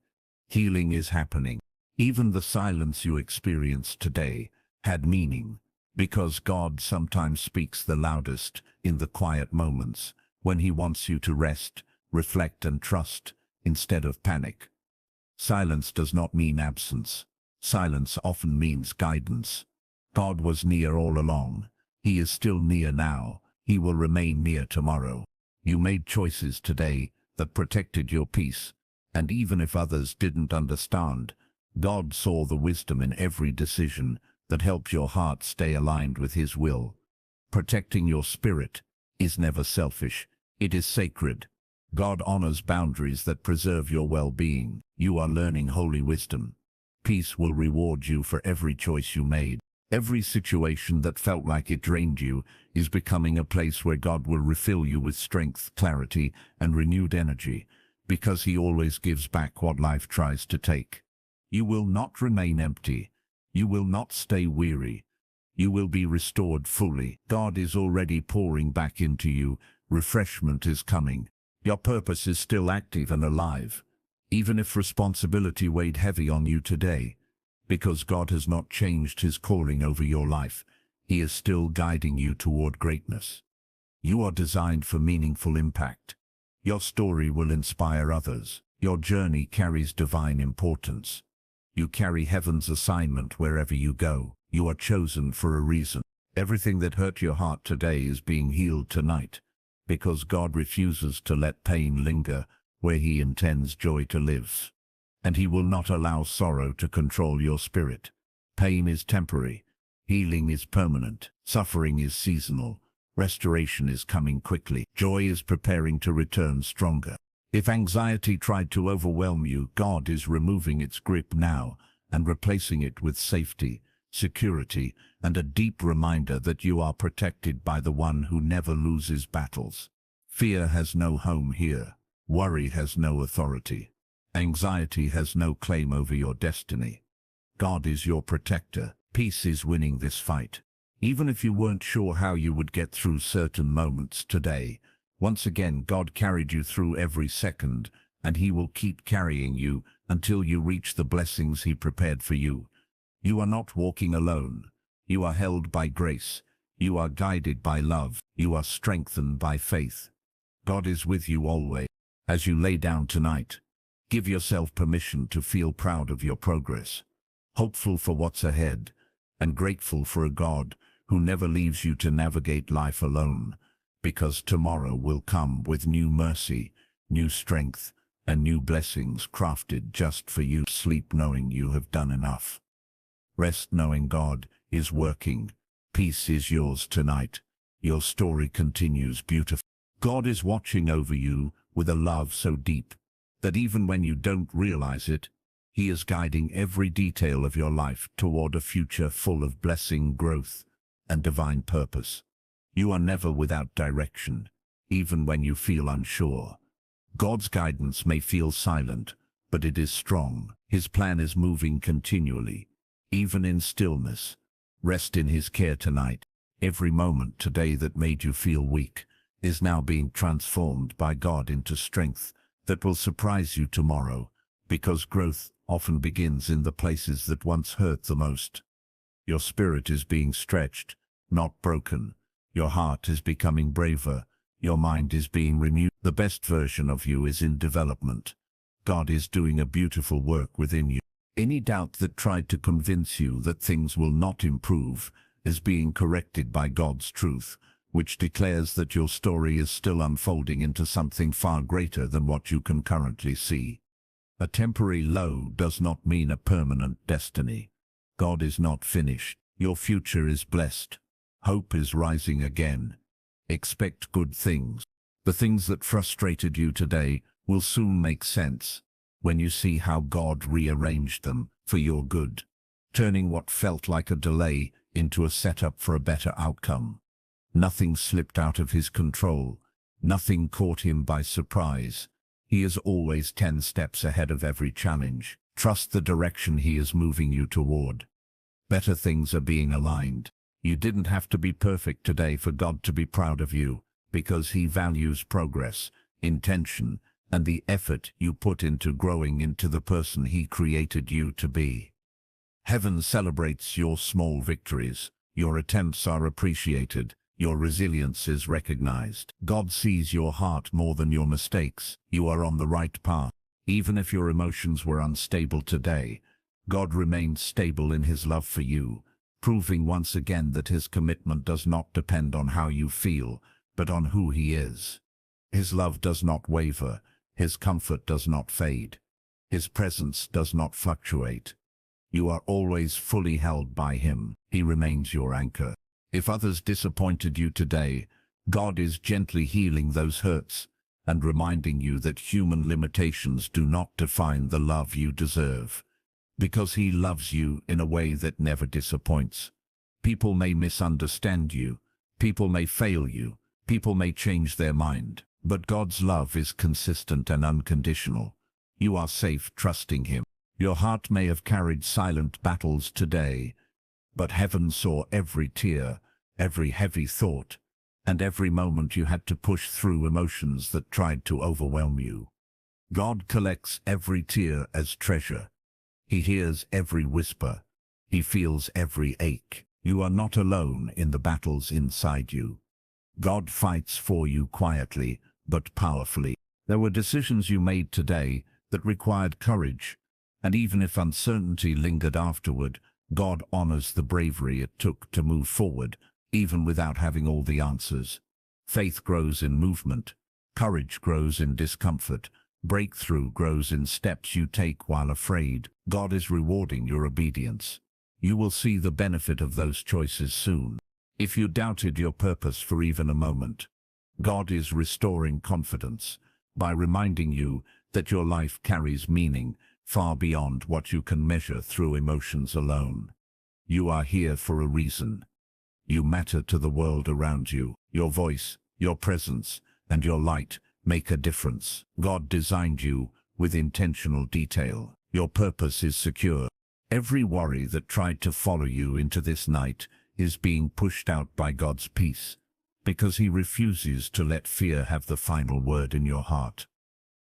Healing is happening. Even the silence you experienced today had meaning, because God sometimes speaks the loudest in the quiet moments, when he wants you to rest, reflect and trust, instead of panic. Silence does not mean absence. Silence often means guidance. God was near all along. He is still near now. He will remain near tomorrow. You made choices today that protected your peace, and even if others didn't understand, God saw the wisdom in every decision that helped your heart stay aligned with his will. Protecting your spirit is never selfish. It is sacred. God honors boundaries that preserve your well-being. You are learning holy wisdom. Peace will reward you for every choice you made. Every situation that felt like it drained you is becoming a place where God will refill you with strength, clarity, and renewed energy, because he always gives back what life tries to take. You will not remain empty. You will not stay weary. You will be restored fully. God is already pouring back into you. Refreshment is coming. Your purpose is still active and alive, even if responsibility weighed heavy on you today. Because God has not changed his calling over your life, he is still guiding you toward greatness. You are designed for meaningful impact. Your story will inspire others. Your journey carries divine importance. You carry heaven's assignment wherever you go. You are chosen for a reason. Everything that hurt your heart today is being healed tonight, because God refuses to let pain linger where he intends joy to live. And he will not allow sorrow to control your spirit. Pain is temporary. Healing is permanent. Suffering is seasonal. Restoration is coming quickly. Joy is preparing to return stronger. If anxiety tried to overwhelm you, God is removing its grip now and replacing it with safety, security, and a deep reminder that you are protected by the one who never loses battles. Fear has no home here. Worry has no authority. Anxiety has no claim over your destiny. God is your protector. Peace is winning this fight. Even if you weren't sure how you would get through certain moments today, once again God carried you through every second, and he will keep carrying you until you reach the blessings he prepared for you. You are not walking alone. You are held by grace. You are guided by love. You are strengthened by faith. God is with you always. As you lay down tonight, give yourself permission to feel proud of your progress, hopeful for what's ahead, and grateful for a God who never leaves you to navigate life alone, because tomorrow will come with new mercy, new strength, and new blessings crafted just for you. Sleep knowing you have done enough. Rest knowing God is working. Peace is yours tonight. Your story continues beautiful. God is watching over you with a love so deep that even when you don't realize it, he is guiding every detail of your life toward a future full of blessing, growth, and divine purpose. You are never without direction, even when you feel unsure. God's guidance may feel silent, but it is strong. His plan is moving continually, even in stillness. Rest in his care tonight. Every moment today that made you feel weak is now being transformed by God into strength that will surprise you tomorrow, because growth often begins in the places that once hurt the most. Your spirit is being stretched, not broken. Your heart is becoming braver. Your mind is being renewed. The best version of you is in development. God is doing a beautiful work within you. Any doubt that tried to convince you that things will not improve is being corrected by God's truth, which declares that your story is still unfolding into something far greater than what you can currently see. A temporary low does not mean a permanent destiny. God is not finished. Your future is blessed. Hope is rising again. Expect good things. The things that frustrated you today will soon make sense when you see how God rearranged them for your good, turning what felt like a delay into a setup for a better outcome. Nothing slipped out of his control. Nothing caught him by surprise. He is always 10 steps ahead of every challenge. Trust the direction he is moving you toward. Better things are being aligned. You didn't have to be perfect today for God to be proud of you, because He values progress, intention, and the effort you put into growing into the person He created you to be. Heaven celebrates your small victories. Your attempts are appreciated. Your resilience is recognized. God sees your heart more than your mistakes. You are on the right path. Even if your emotions were unstable today, God remains stable in His love for you, proving once again that His commitment does not depend on how you feel, but on who He is. His love does not waver. His comfort does not fade. His presence does not fluctuate. You are always fully held by Him. He remains your anchor. If others disappointed you today, God is gently healing those hurts and reminding you that human limitations do not define the love you deserve, because He loves you in a way that never disappoints. People may misunderstand you, people may fail you, people may change their mind, but God's love is consistent and unconditional. You are safe trusting Him. Your heart may have carried silent battles today, but heaven saw every tear, every heavy thought, and every moment you had to push through emotions that tried to overwhelm you. God collects every tear as treasure. He hears every whisper. He feels every ache. You are not alone in the battles inside you. God fights for you quietly, but powerfully. There were decisions you made today that required courage, and even if uncertainty lingered afterward, God honors the bravery it took to move forward, even without having all the answers. Faith grows in movement. Courage grows in discomfort. Breakthrough grows in steps you take while afraid. God is rewarding your obedience. You will see the benefit of those choices soon. If you doubted your purpose for even a moment, God is restoring confidence by reminding you that your life carries meaning far beyond what you can measure through emotions alone. You are here for a reason. You matter to the world around you. Your voice, your presence, and your light make a difference. God designed you with intentional detail. Your purpose is secure. Every worry that tried to follow you into this night is being pushed out by God's peace, because He refuses to let fear have the final word in your heart.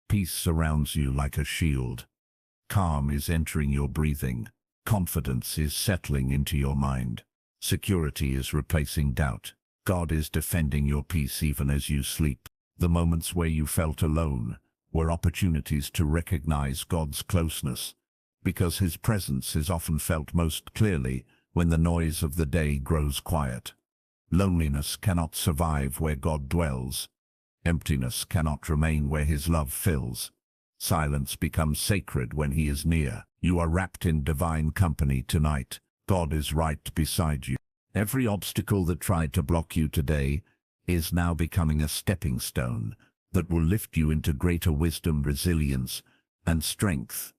Peace surrounds you like a shield. Calm is entering your breathing. Confidence is settling into your mind. Security is replacing doubt. God is defending your peace even as you sleep. The moments where you felt alone were opportunities to recognize God's closeness, because His presence is often felt most clearly when the noise of the day grows quiet. Loneliness cannot survive where God dwells. Emptiness cannot remain where His love fills. Silence becomes sacred when He is near. You are wrapped in divine company tonight. God is right beside you. Every obstacle that tried to block you today is now becoming a stepping stone that will lift you into greater wisdom, resilience, and strength,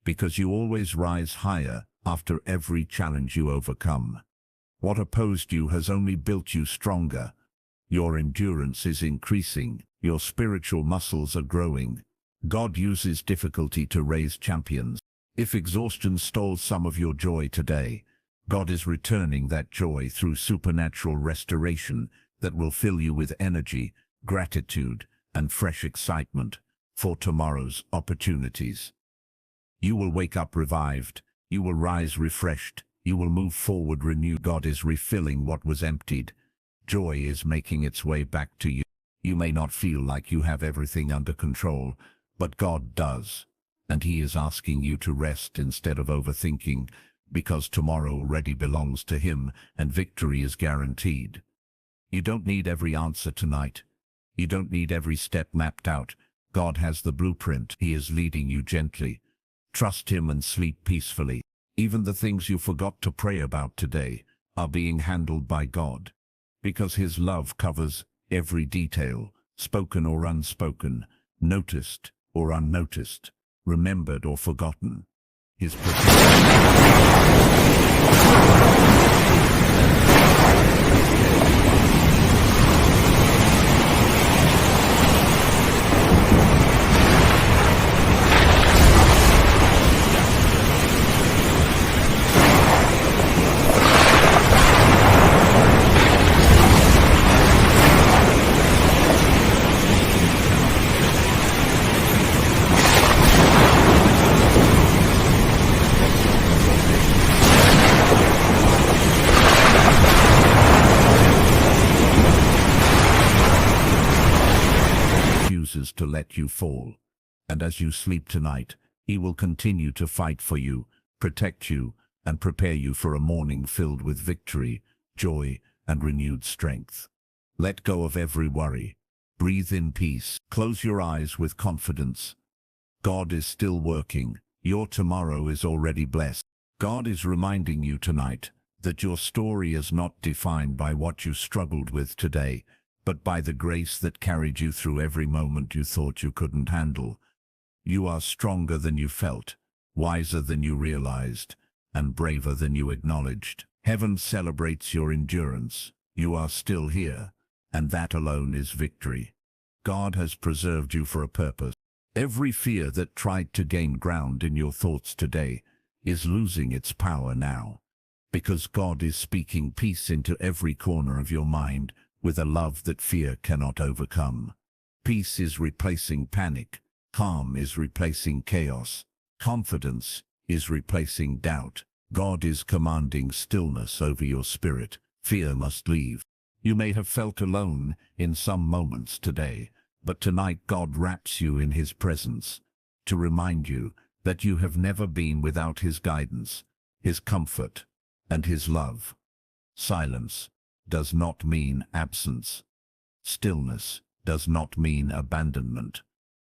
because you always rise higher after every challenge you overcome. What opposed you has only built you stronger. Your endurance is increasing. Your spiritual muscles are growing. God uses difficulty to raise champions. If exhaustion stole some of your joy today, God is returning that joy through supernatural restoration that will fill you with energy, gratitude, and fresh excitement for tomorrow's opportunities. You will wake up revived. You will rise refreshed. You will move forward renewed. God is refilling what was emptied. Joy is making its way back to you. You may not feel like you have everything under control, but God does. And He is asking you to rest instead of overthinking, because tomorrow already belongs to Him and victory is guaranteed. You don't need every answer tonight. You don't need every step mapped out. God has the blueprint. He is leading you gently. Trust Him and sleep peacefully. Even the things you forgot to pray about today are being handled by God, because His love covers every detail, spoken or unspoken, noticed or unnoticed, remembered or forgotten. His let you fall. And as you sleep tonight, he will continue to fight for you, protect you, and prepare you for a morning filled with victory, joy, and renewed strength. Let go of every worry. Breathe in peace. Close your eyes with confidence. God is still working. Your tomorrow is already blessed. God is reminding you tonight that your story is not defined by what you struggled with today, but by the grace that carried you through every moment you thought you couldn't handle. You are stronger than you felt, wiser than you realized, and braver than you acknowledged. Heaven celebrates your endurance. You are still here, and that alone is victory. God has preserved you for a purpose. Every fear that tried to gain ground in your thoughts today is losing its power now, because God is speaking peace into every corner of your mind with a love that fear cannot overcome. Peace is replacing panic. Calm is replacing chaos. Confidence is replacing doubt. God is commanding stillness over your spirit. Fear must leave. You may have felt alone in some moments today, but tonight God wraps you in his presence to remind you that you have never been without his guidance, his comfort, and his love. Silence does not mean absence. Stillness does not mean abandonment.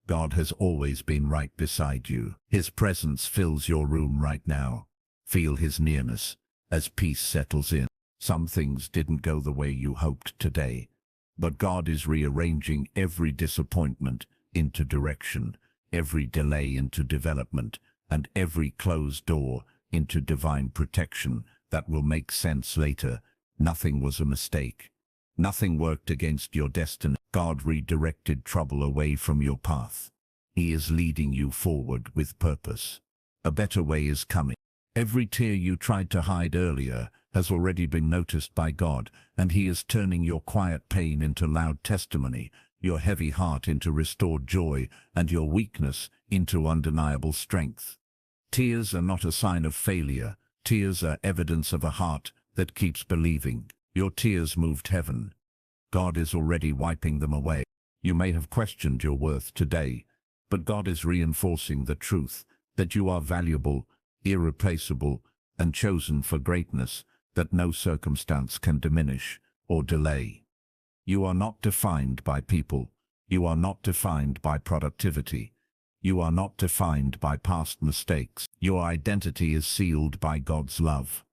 God has always been right beside you. His presence fills your room right now. Feel his nearness as peace settles in. Some things didn't go the way you hoped today, but God is rearranging every disappointment into direction, every delay into development, and every closed door into divine protection that will make sense later. Nothing was a mistake. Nothing worked against your destiny. God redirected trouble away from your path. He is leading you forward with purpose. A better way is coming. Every tear you tried to hide earlier has already been noticed by God, and he is turning your quiet pain into loud testimony, your heavy heart into restored joy, and your weakness into undeniable strength. Tears are not a sign of failure. Tears are evidence of a heart that keeps believing. Your tears moved heaven. God is already wiping them away. You may have questioned your worth today, but God is reinforcing the truth that you are valuable, irreplaceable, and chosen for greatness that no circumstance can diminish or delay. You are not defined by people. You are not defined by productivity. You are not defined by past mistakes. Your identity is sealed by God's love.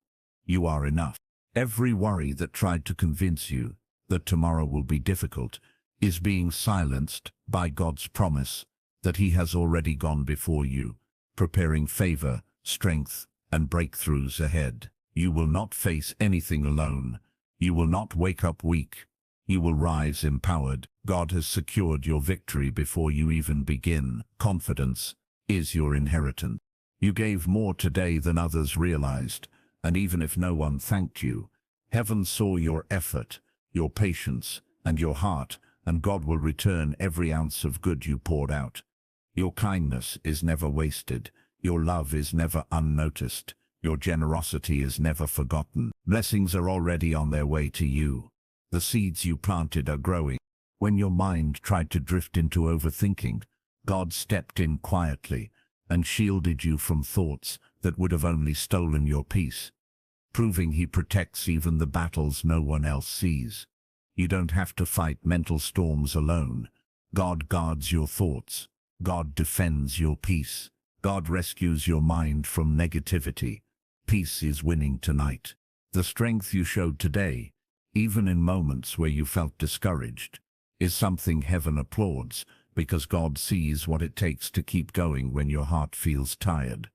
You are enough. Every worry that tried to convince you that tomorrow will be difficult is being silenced by God's promise that he has already gone before you, preparing favor, strength, and breakthroughs ahead. You will not face anything alone. You will not wake up weak. You will rise empowered. God has secured your victory before you even begin. Confidence is your inheritance. You gave more today than others realized, and even if no one thanked you, heaven saw your effort, your patience, and your heart, and God will return every ounce of good you poured out. Your kindness is never wasted. Your love is never unnoticed. Your generosity is never forgotten. Blessings are already on their way to you. The seeds you planted are growing. When your mind tried to drift into overthinking, God stepped in quietly and shielded you from thoughts that would have only stolen your peace, proving he protects even the battles no one else sees. You don't have to fight mental storms alone. God guards your thoughts. God defends your peace. God rescues your mind from negativity. Peace is winning tonight. The strength you showed today, even in moments where you felt discouraged, is something heaven applauds, because God sees what it takes to keep going when your heart feels tired.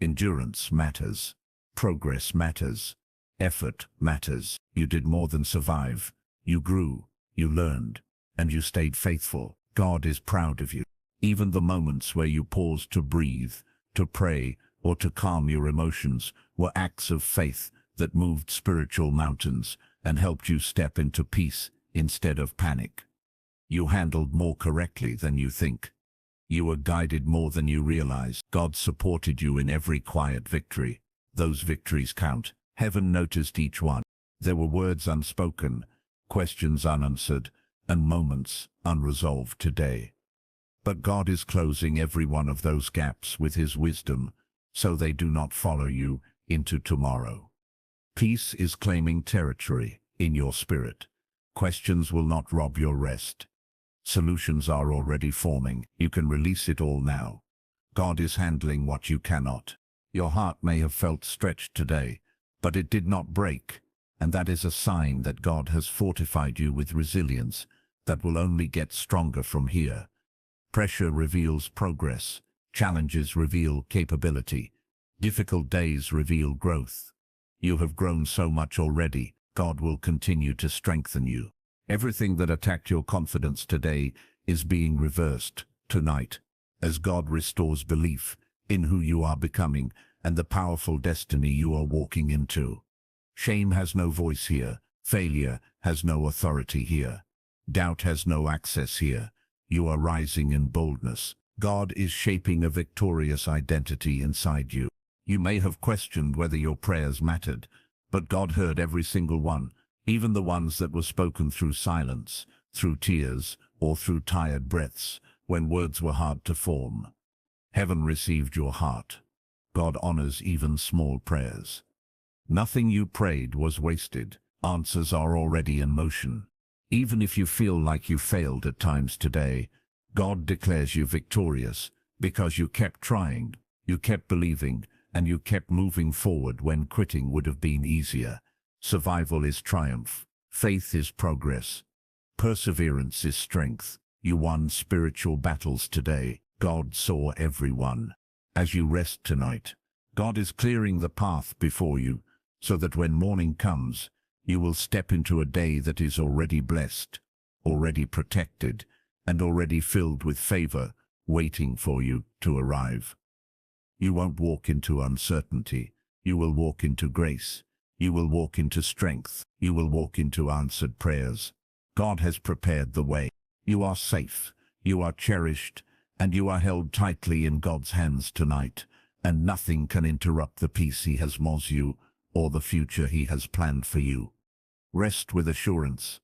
Endurance matters. Progress matters. Effort matters. You did more than survive. You grew, you learned, and you stayed faithful. God is proud of you. Even the moments where you paused to breathe, to pray, or to calm your emotions were acts of faith that moved spiritual mountains and helped you step into peace instead of panic. You handled more correctly than you think. You were guided more than you realized. God supported you in every quiet victory. Those victories count. Heaven noticed each one. There were words unspoken, questions unanswered, and moments unresolved today. But God is closing every one of those gaps with his wisdom, so they do not follow you into tomorrow. Peace is claiming territory in your spirit. Questions will not rob your rest. Solutions are already forming. You can release it all now. God is handling what you cannot. Your heart may have felt stretched today, but it did not break, and that is a sign that God has fortified you with resilience that will only get stronger from here. Pressure reveals progress. Challenges reveal capability. Difficult days reveal growth. You have grown so much already. God will continue to strengthen you. Everything that attacked your confidence today is being reversed tonight, as God restores belief in who you are becoming and the powerful destiny you are walking into. Shame has no voice here. Failure has no authority here. Doubt has no access here. You are rising in boldness. God is shaping a victorious identity inside you. You may have questioned whether your prayers mattered, but God heard every single one, even the ones that were spoken through silence, through tears, or through tired breaths, when words were hard to form. Heaven received your heart. God honors even small prayers. Nothing you prayed was wasted. Answers are already in motion. Even if you feel like you failed at times today, God declares you victorious because you kept trying, you kept believing, and you kept moving forward when quitting would have been easier. Survival is triumph. Faith is progress. Perseverance is strength. You won spiritual battles today. God saw everyone. As you rest tonight, God is clearing the path before you so that when morning comes, you will step into a day that is already blessed, already protected, and already filled with favor, waiting for you to arrive. You won't walk into uncertainty. You will walk into grace. You will walk into strength. You will walk into answered prayers. God has prepared the way. You are safe. You are cherished. And you are held tightly in God's hands tonight. And nothing can interrupt the peace he has promised you or the future he has planned for you. Rest with assurance.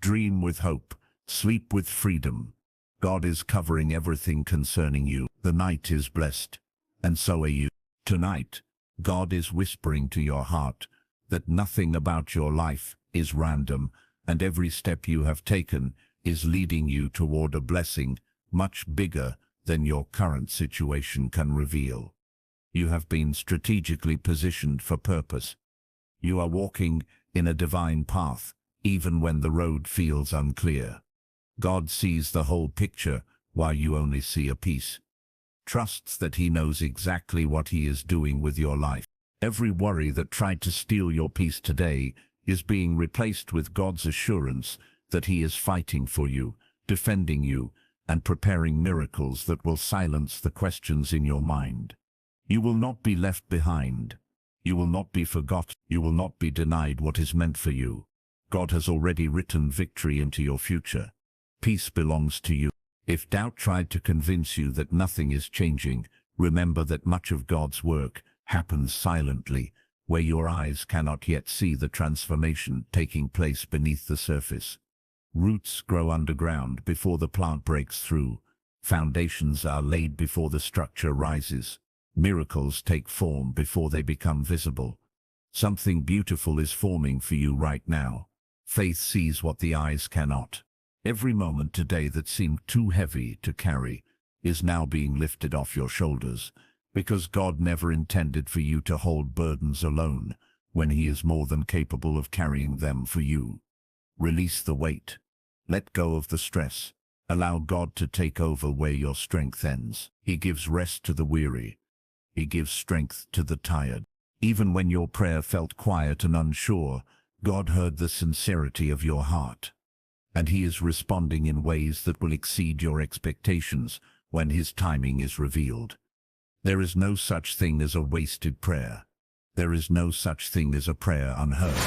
Dream with hope. Sleep with freedom. God is covering everything concerning you. The night is blessed. And so are you. Tonight, God is whispering to your heart that nothing about your life is random, and every step you have taken is leading you toward a blessing much bigger than your current situation can reveal. You have been strategically positioned for purpose. You are walking in a divine path, even when the road feels unclear. God sees the whole picture while you only see a piece. Trusts that he knows exactly what he is doing with your life. Every worry that tried to steal your peace today is being replaced with God's assurance that he is fighting for you, defending you, and preparing miracles that will silence the questions in your mind. You will not be left behind. You will not be forgotten. You will not be denied what is meant for you. God has already written victory into your future. Peace belongs to you. If doubt tried to convince you that nothing is changing, remember that much of God's work happens silently, where your eyes cannot yet see the transformation taking place beneath the surface. Roots grow underground before the plant breaks through. Foundations are laid before the structure rises. Miracles take form before they become visible. Something beautiful is forming for you right now. Faith sees what the eyes cannot. Every moment today that seemed too heavy to carry is now being lifted off your shoulders, because God never intended for you to hold burdens alone when he is more than capable of carrying them for you. Release the weight. Let go of the stress. Allow God to take over where your strength ends. He gives rest to the weary. He gives strength to the tired. Even when your prayer felt quiet and unsure, God heard the sincerity of your heart. And he is responding in ways that will exceed your expectations when his timing is revealed. There is no such thing as a wasted prayer. There is no such thing as a prayer unheard.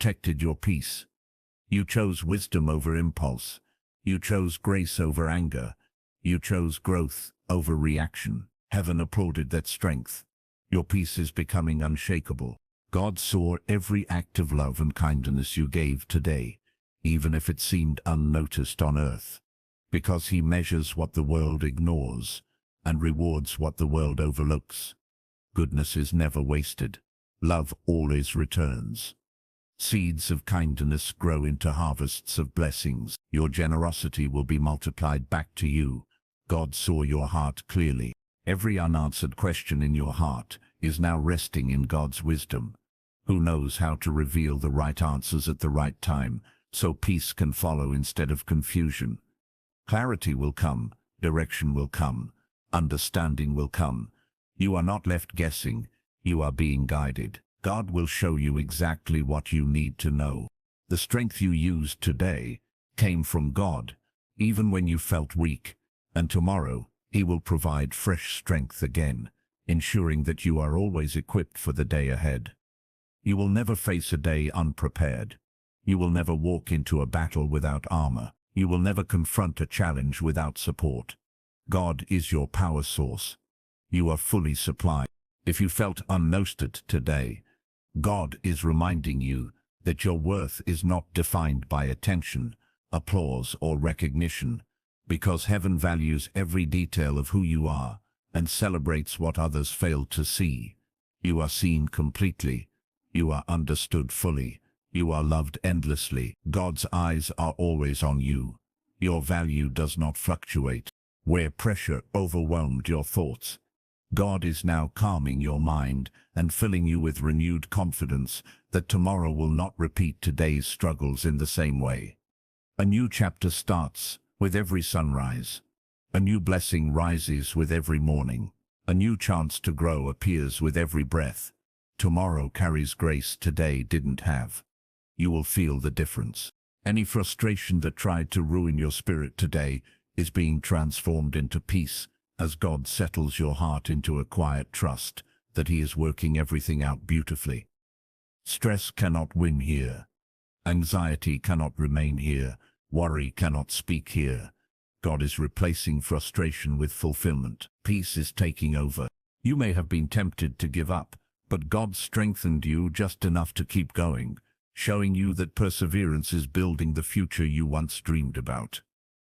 protected your peace. You chose wisdom over impulse. You chose grace over anger. You chose growth over reaction. Heaven applauded that strength. Your peace is becoming unshakable. God saw every act of love and kindness you gave today, even if it seemed unnoticed on earth, because he measures what the world ignores and rewards what the world overlooks. Goodness is never wasted. Love always returns. Seeds of kindness grow into harvests of blessings. Your generosity will be multiplied back to you. God saw your heart clearly. Every unanswered question in your heart is now resting in God's wisdom, who knows how to reveal the right answers at the right time, so peace can follow instead of confusion. Clarity will come, direction will come, understanding will come. You are not left guessing, you are being guided. God will show you exactly what you need to know. The strength you used today came from God, even when you felt weak, and tomorrow he will provide fresh strength again, ensuring that you are always equipped for the day ahead. You will never face a day unprepared. You will never walk into a battle without armor. You will never confront a challenge without support. God is your power source. You are fully supplied. If you felt unnoticed today, God is reminding you that your worth is not defined by attention, applause, or recognition, because heaven values every detail of who you are and celebrates what others fail to see. You are seen completely. You are understood fully. You are loved endlessly. God's eyes are always on you. Your value does not fluctuate. Where pressure overwhelmed your thoughts, God is now calming your mind and filling you with renewed confidence that tomorrow will not repeat today's struggles in the same way. A new chapter starts with every sunrise. A new blessing rises with every morning. A new chance to grow appears with every breath. Tomorrow carries grace today didn't have. You will feel the difference. Any frustration that tried to ruin your spirit today is being transformed into peace as God settles your heart into a quiet trust that he is working everything out beautifully. Stress cannot win here. Anxiety cannot remain here. Worry cannot speak here. God is replacing frustration with fulfillment. Peace is taking over. You may have been tempted to give up, but God strengthened you just enough to keep going, showing you that perseverance is building the future you once dreamed about.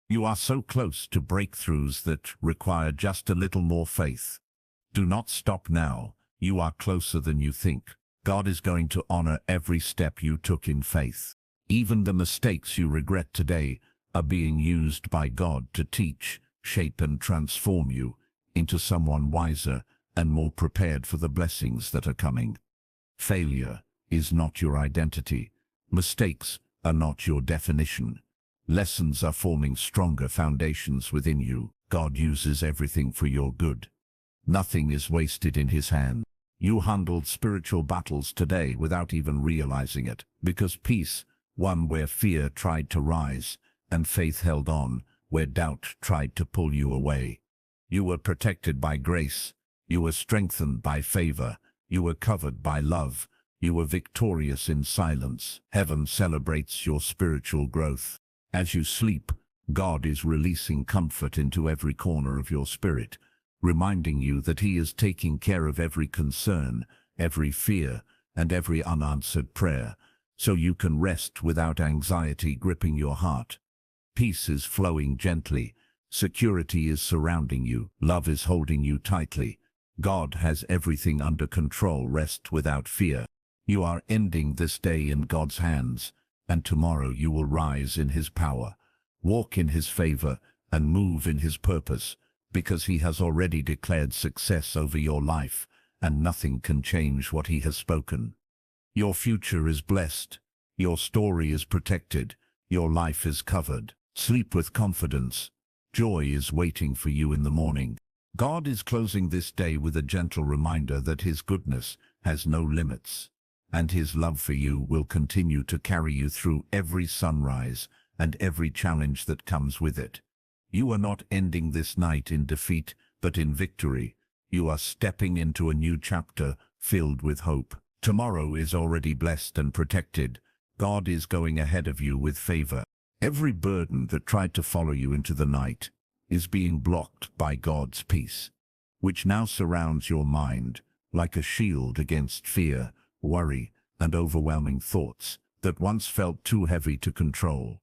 You are so close to breakthroughs that require just a little more faith. Do not stop now. You are closer than you think. God is going to honor every step you took in faith. Even the mistakes you regret today are being used by God to teach, shape, and transform you into someone wiser and more prepared for the blessings that are coming. Failure is not your identity. Mistakes are not your definition. Lessons are forming stronger foundations within you. God uses everything for your good. Nothing is wasted in his hand. You handled spiritual battles today without even realizing it, because peace won where fear tried to rise, and faith held on where doubt tried to pull you away. You were protected by grace. You were strengthened by favor. You were covered by love. You were victorious in silence. Heaven celebrates your spiritual growth. As you sleep, God is releasing comfort into every corner of your spirit, reminding you that he is taking care of every concern, every fear, and every unanswered prayer, so you can rest without anxiety gripping your heart. Peace is flowing gently. Security is surrounding you. Love is holding you tightly. God has everything under control. Rest without fear. You are ending this day in God's hands, and tomorrow you will rise in his power, walk in his favor, and move in his purpose, because he has already declared success over your life, and nothing can change what he has spoken. Your future is blessed. Your story is protected. Your life is covered. Sleep with confidence. Joy is waiting for you in the morning. God is closing this day with a gentle reminder that his goodness has no limits, and his love for you will continue to carry you through every sunrise and every challenge that comes with it. You are not ending this night in defeat, but in victory. You are stepping into a new chapter filled with hope. Tomorrow is already blessed and protected. God is going ahead of you with favor. Every burden that tried to follow you into the night is being blocked by God's peace, which now surrounds your mind like a shield against fear, worry, and overwhelming thoughts that once felt too heavy to control.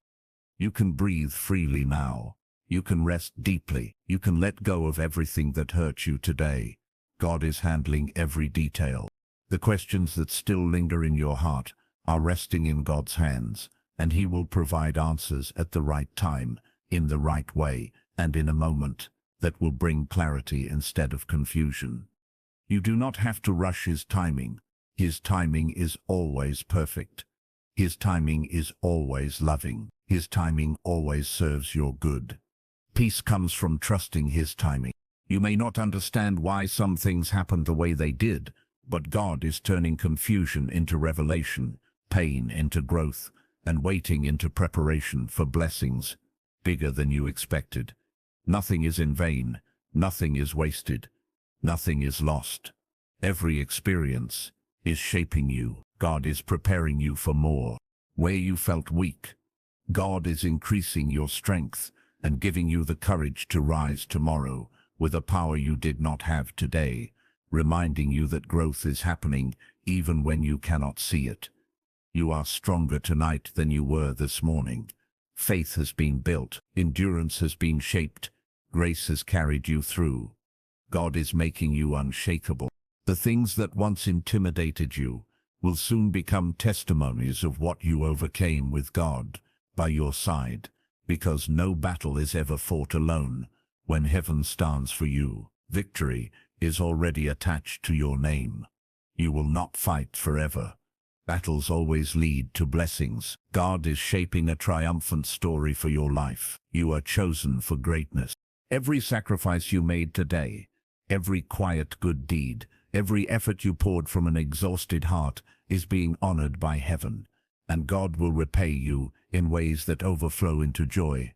You can breathe freely now. You can rest deeply. You can let go of everything that hurt you today. God is handling every detail. The questions that still linger in your heart are resting in God's hands, and He will provide answers at the right time, in the right way, and in a moment that will bring clarity instead of confusion. You do not have to rush His timing. His timing is always perfect. His timing is always loving. His timing always serves your good. Peace comes from trusting His timing. You may not understand why some things happened the way they did, but God is turning confusion into revelation, pain into growth, and waiting into preparation for blessings bigger than you expected. Nothing is in vain. Nothing is wasted. Nothing is lost. Every experience is shaping you. God is preparing you for more. Where you felt weak, God is increasing your strength and giving you the courage to rise tomorrow with a power you did not have today, reminding you that growth is happening even when you cannot see it. You are stronger tonight than you were this morning. Faith has been built, endurance has been shaped, grace has carried you through. God is making you unshakable. The things that once intimidated you will soon become testimonies of what you overcame with God by your side, because no battle is ever fought alone. When heaven stands for you, victory is already attached to your name. You will not fight forever. Battles always lead to blessings. God is shaping a triumphant story for your life. You are chosen for greatness. Every sacrifice you made today, every quiet good deed, every effort you poured from an exhausted heart is being honored by heaven, and God will repay you in ways that overflow into joy.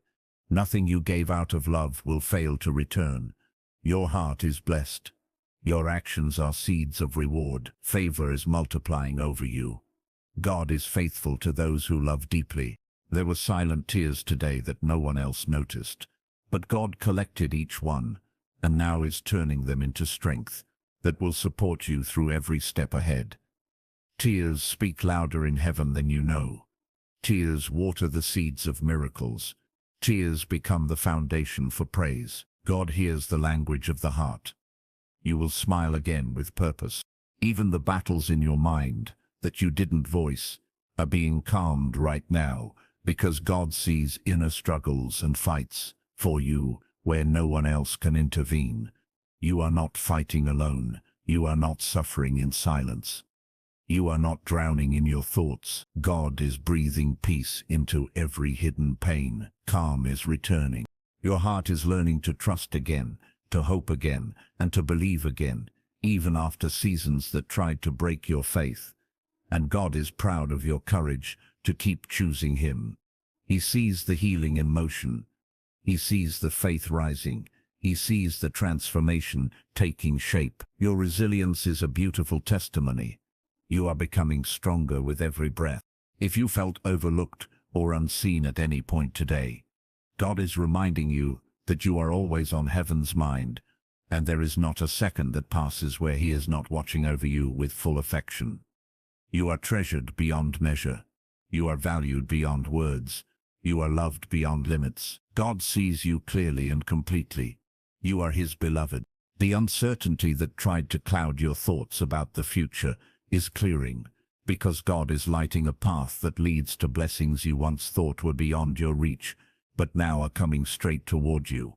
Nothing you gave out of love will fail to return. Your heart is blessed. Your actions are seeds of reward. Favor is multiplying over you. God is faithful to those who love deeply. There were silent tears today that no one else noticed, but God collected each one, and now is turning them into strength that will support you through every step ahead. Tears speak louder in heaven than you know. Tears water the seeds of miracles. Tears become the foundation for praise. God hears the language of the heart. You will smile again with purpose. Even the battles in your mind that you didn't voice are being calmed right now, because God sees inner struggles and fights for you where no one else can intervene. You are not fighting alone. You are not suffering in silence. You are not drowning in your thoughts. God is breathing peace into every hidden pain. Calm is returning. Your heart is learning to trust again, to hope again, and to believe again, even after seasons that tried to break your faith. And God is proud of your courage to keep choosing Him. He sees the healing in motion. He sees the faith rising. He sees the transformation taking shape. Your resilience is a beautiful testimony. You are becoming stronger with every breath. If you felt overlooked or unseen at any point today, God is reminding you that you are always on heaven's mind, and there is not a second that passes where He is not watching over you with full affection. You are treasured beyond measure. You are valued beyond words. You are loved beyond limits. God sees you clearly and completely. You are His beloved. The uncertainty that tried to cloud your thoughts about the future is clearing, because God is lighting a path that leads to blessings you once thought were beyond your reach, but now are coming straight toward you.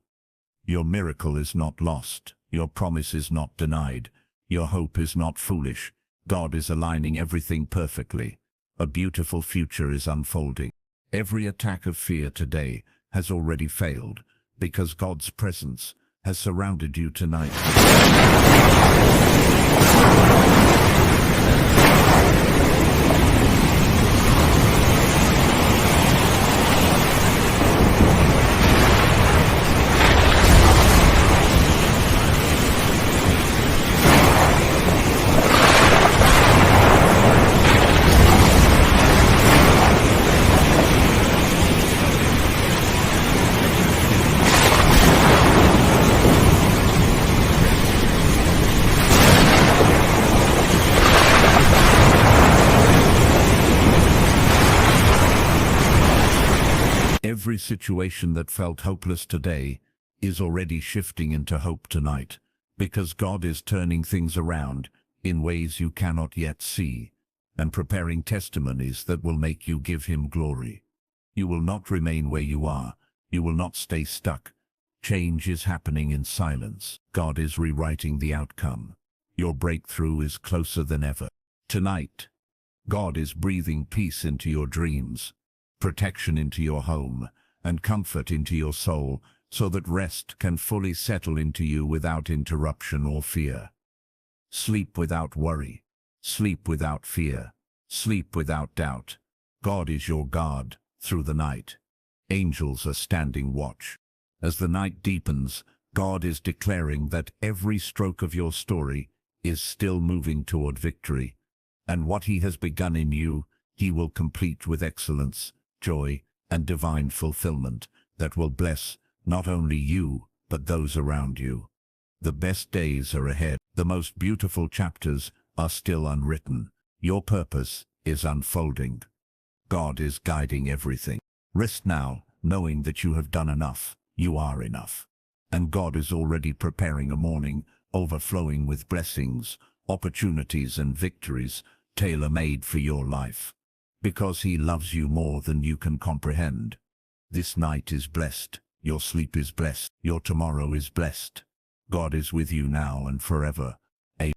Your miracle is not lost. Your promise is not denied. Your hope is not foolish. God is aligning everything perfectly. A beautiful future is unfolding. Every attack of fear today has already failed, because God's presence has surrounded you tonight. situation that felt hopeless today is already shifting into hope tonight, because God is turning things around in ways you cannot yet see, and preparing testimonies that will make you give him glory. You will not remain where you are. You will not stay stuck. Change is happening in silence. God is rewriting the outcome. Your breakthrough is closer than ever. Tonight, God is breathing peace into your dreams, protection into your home, and comfort into your soul, so that rest can fully settle into you without interruption or fear. Sleep without worry. Sleep without fear. Sleep without doubt. God is your guard through the night. Angels are standing watch. As the night deepens, God is declaring that every stroke of your story is still moving toward victory, and what he has begun in you, he will complete with excellence, joy, and divine fulfillment that will bless not only you, but those around you. The best days are ahead. The most beautiful chapters are still unwritten. Your purpose is unfolding. God is guiding everything. Rest now, knowing that you have done enough. You are enough. And God is already preparing a morning overflowing with blessings, opportunities, and victories tailor-made for your life. Because he loves you more than you can comprehend. This night is blessed. Your sleep is blessed. Your tomorrow is blessed. God is with you now and forever.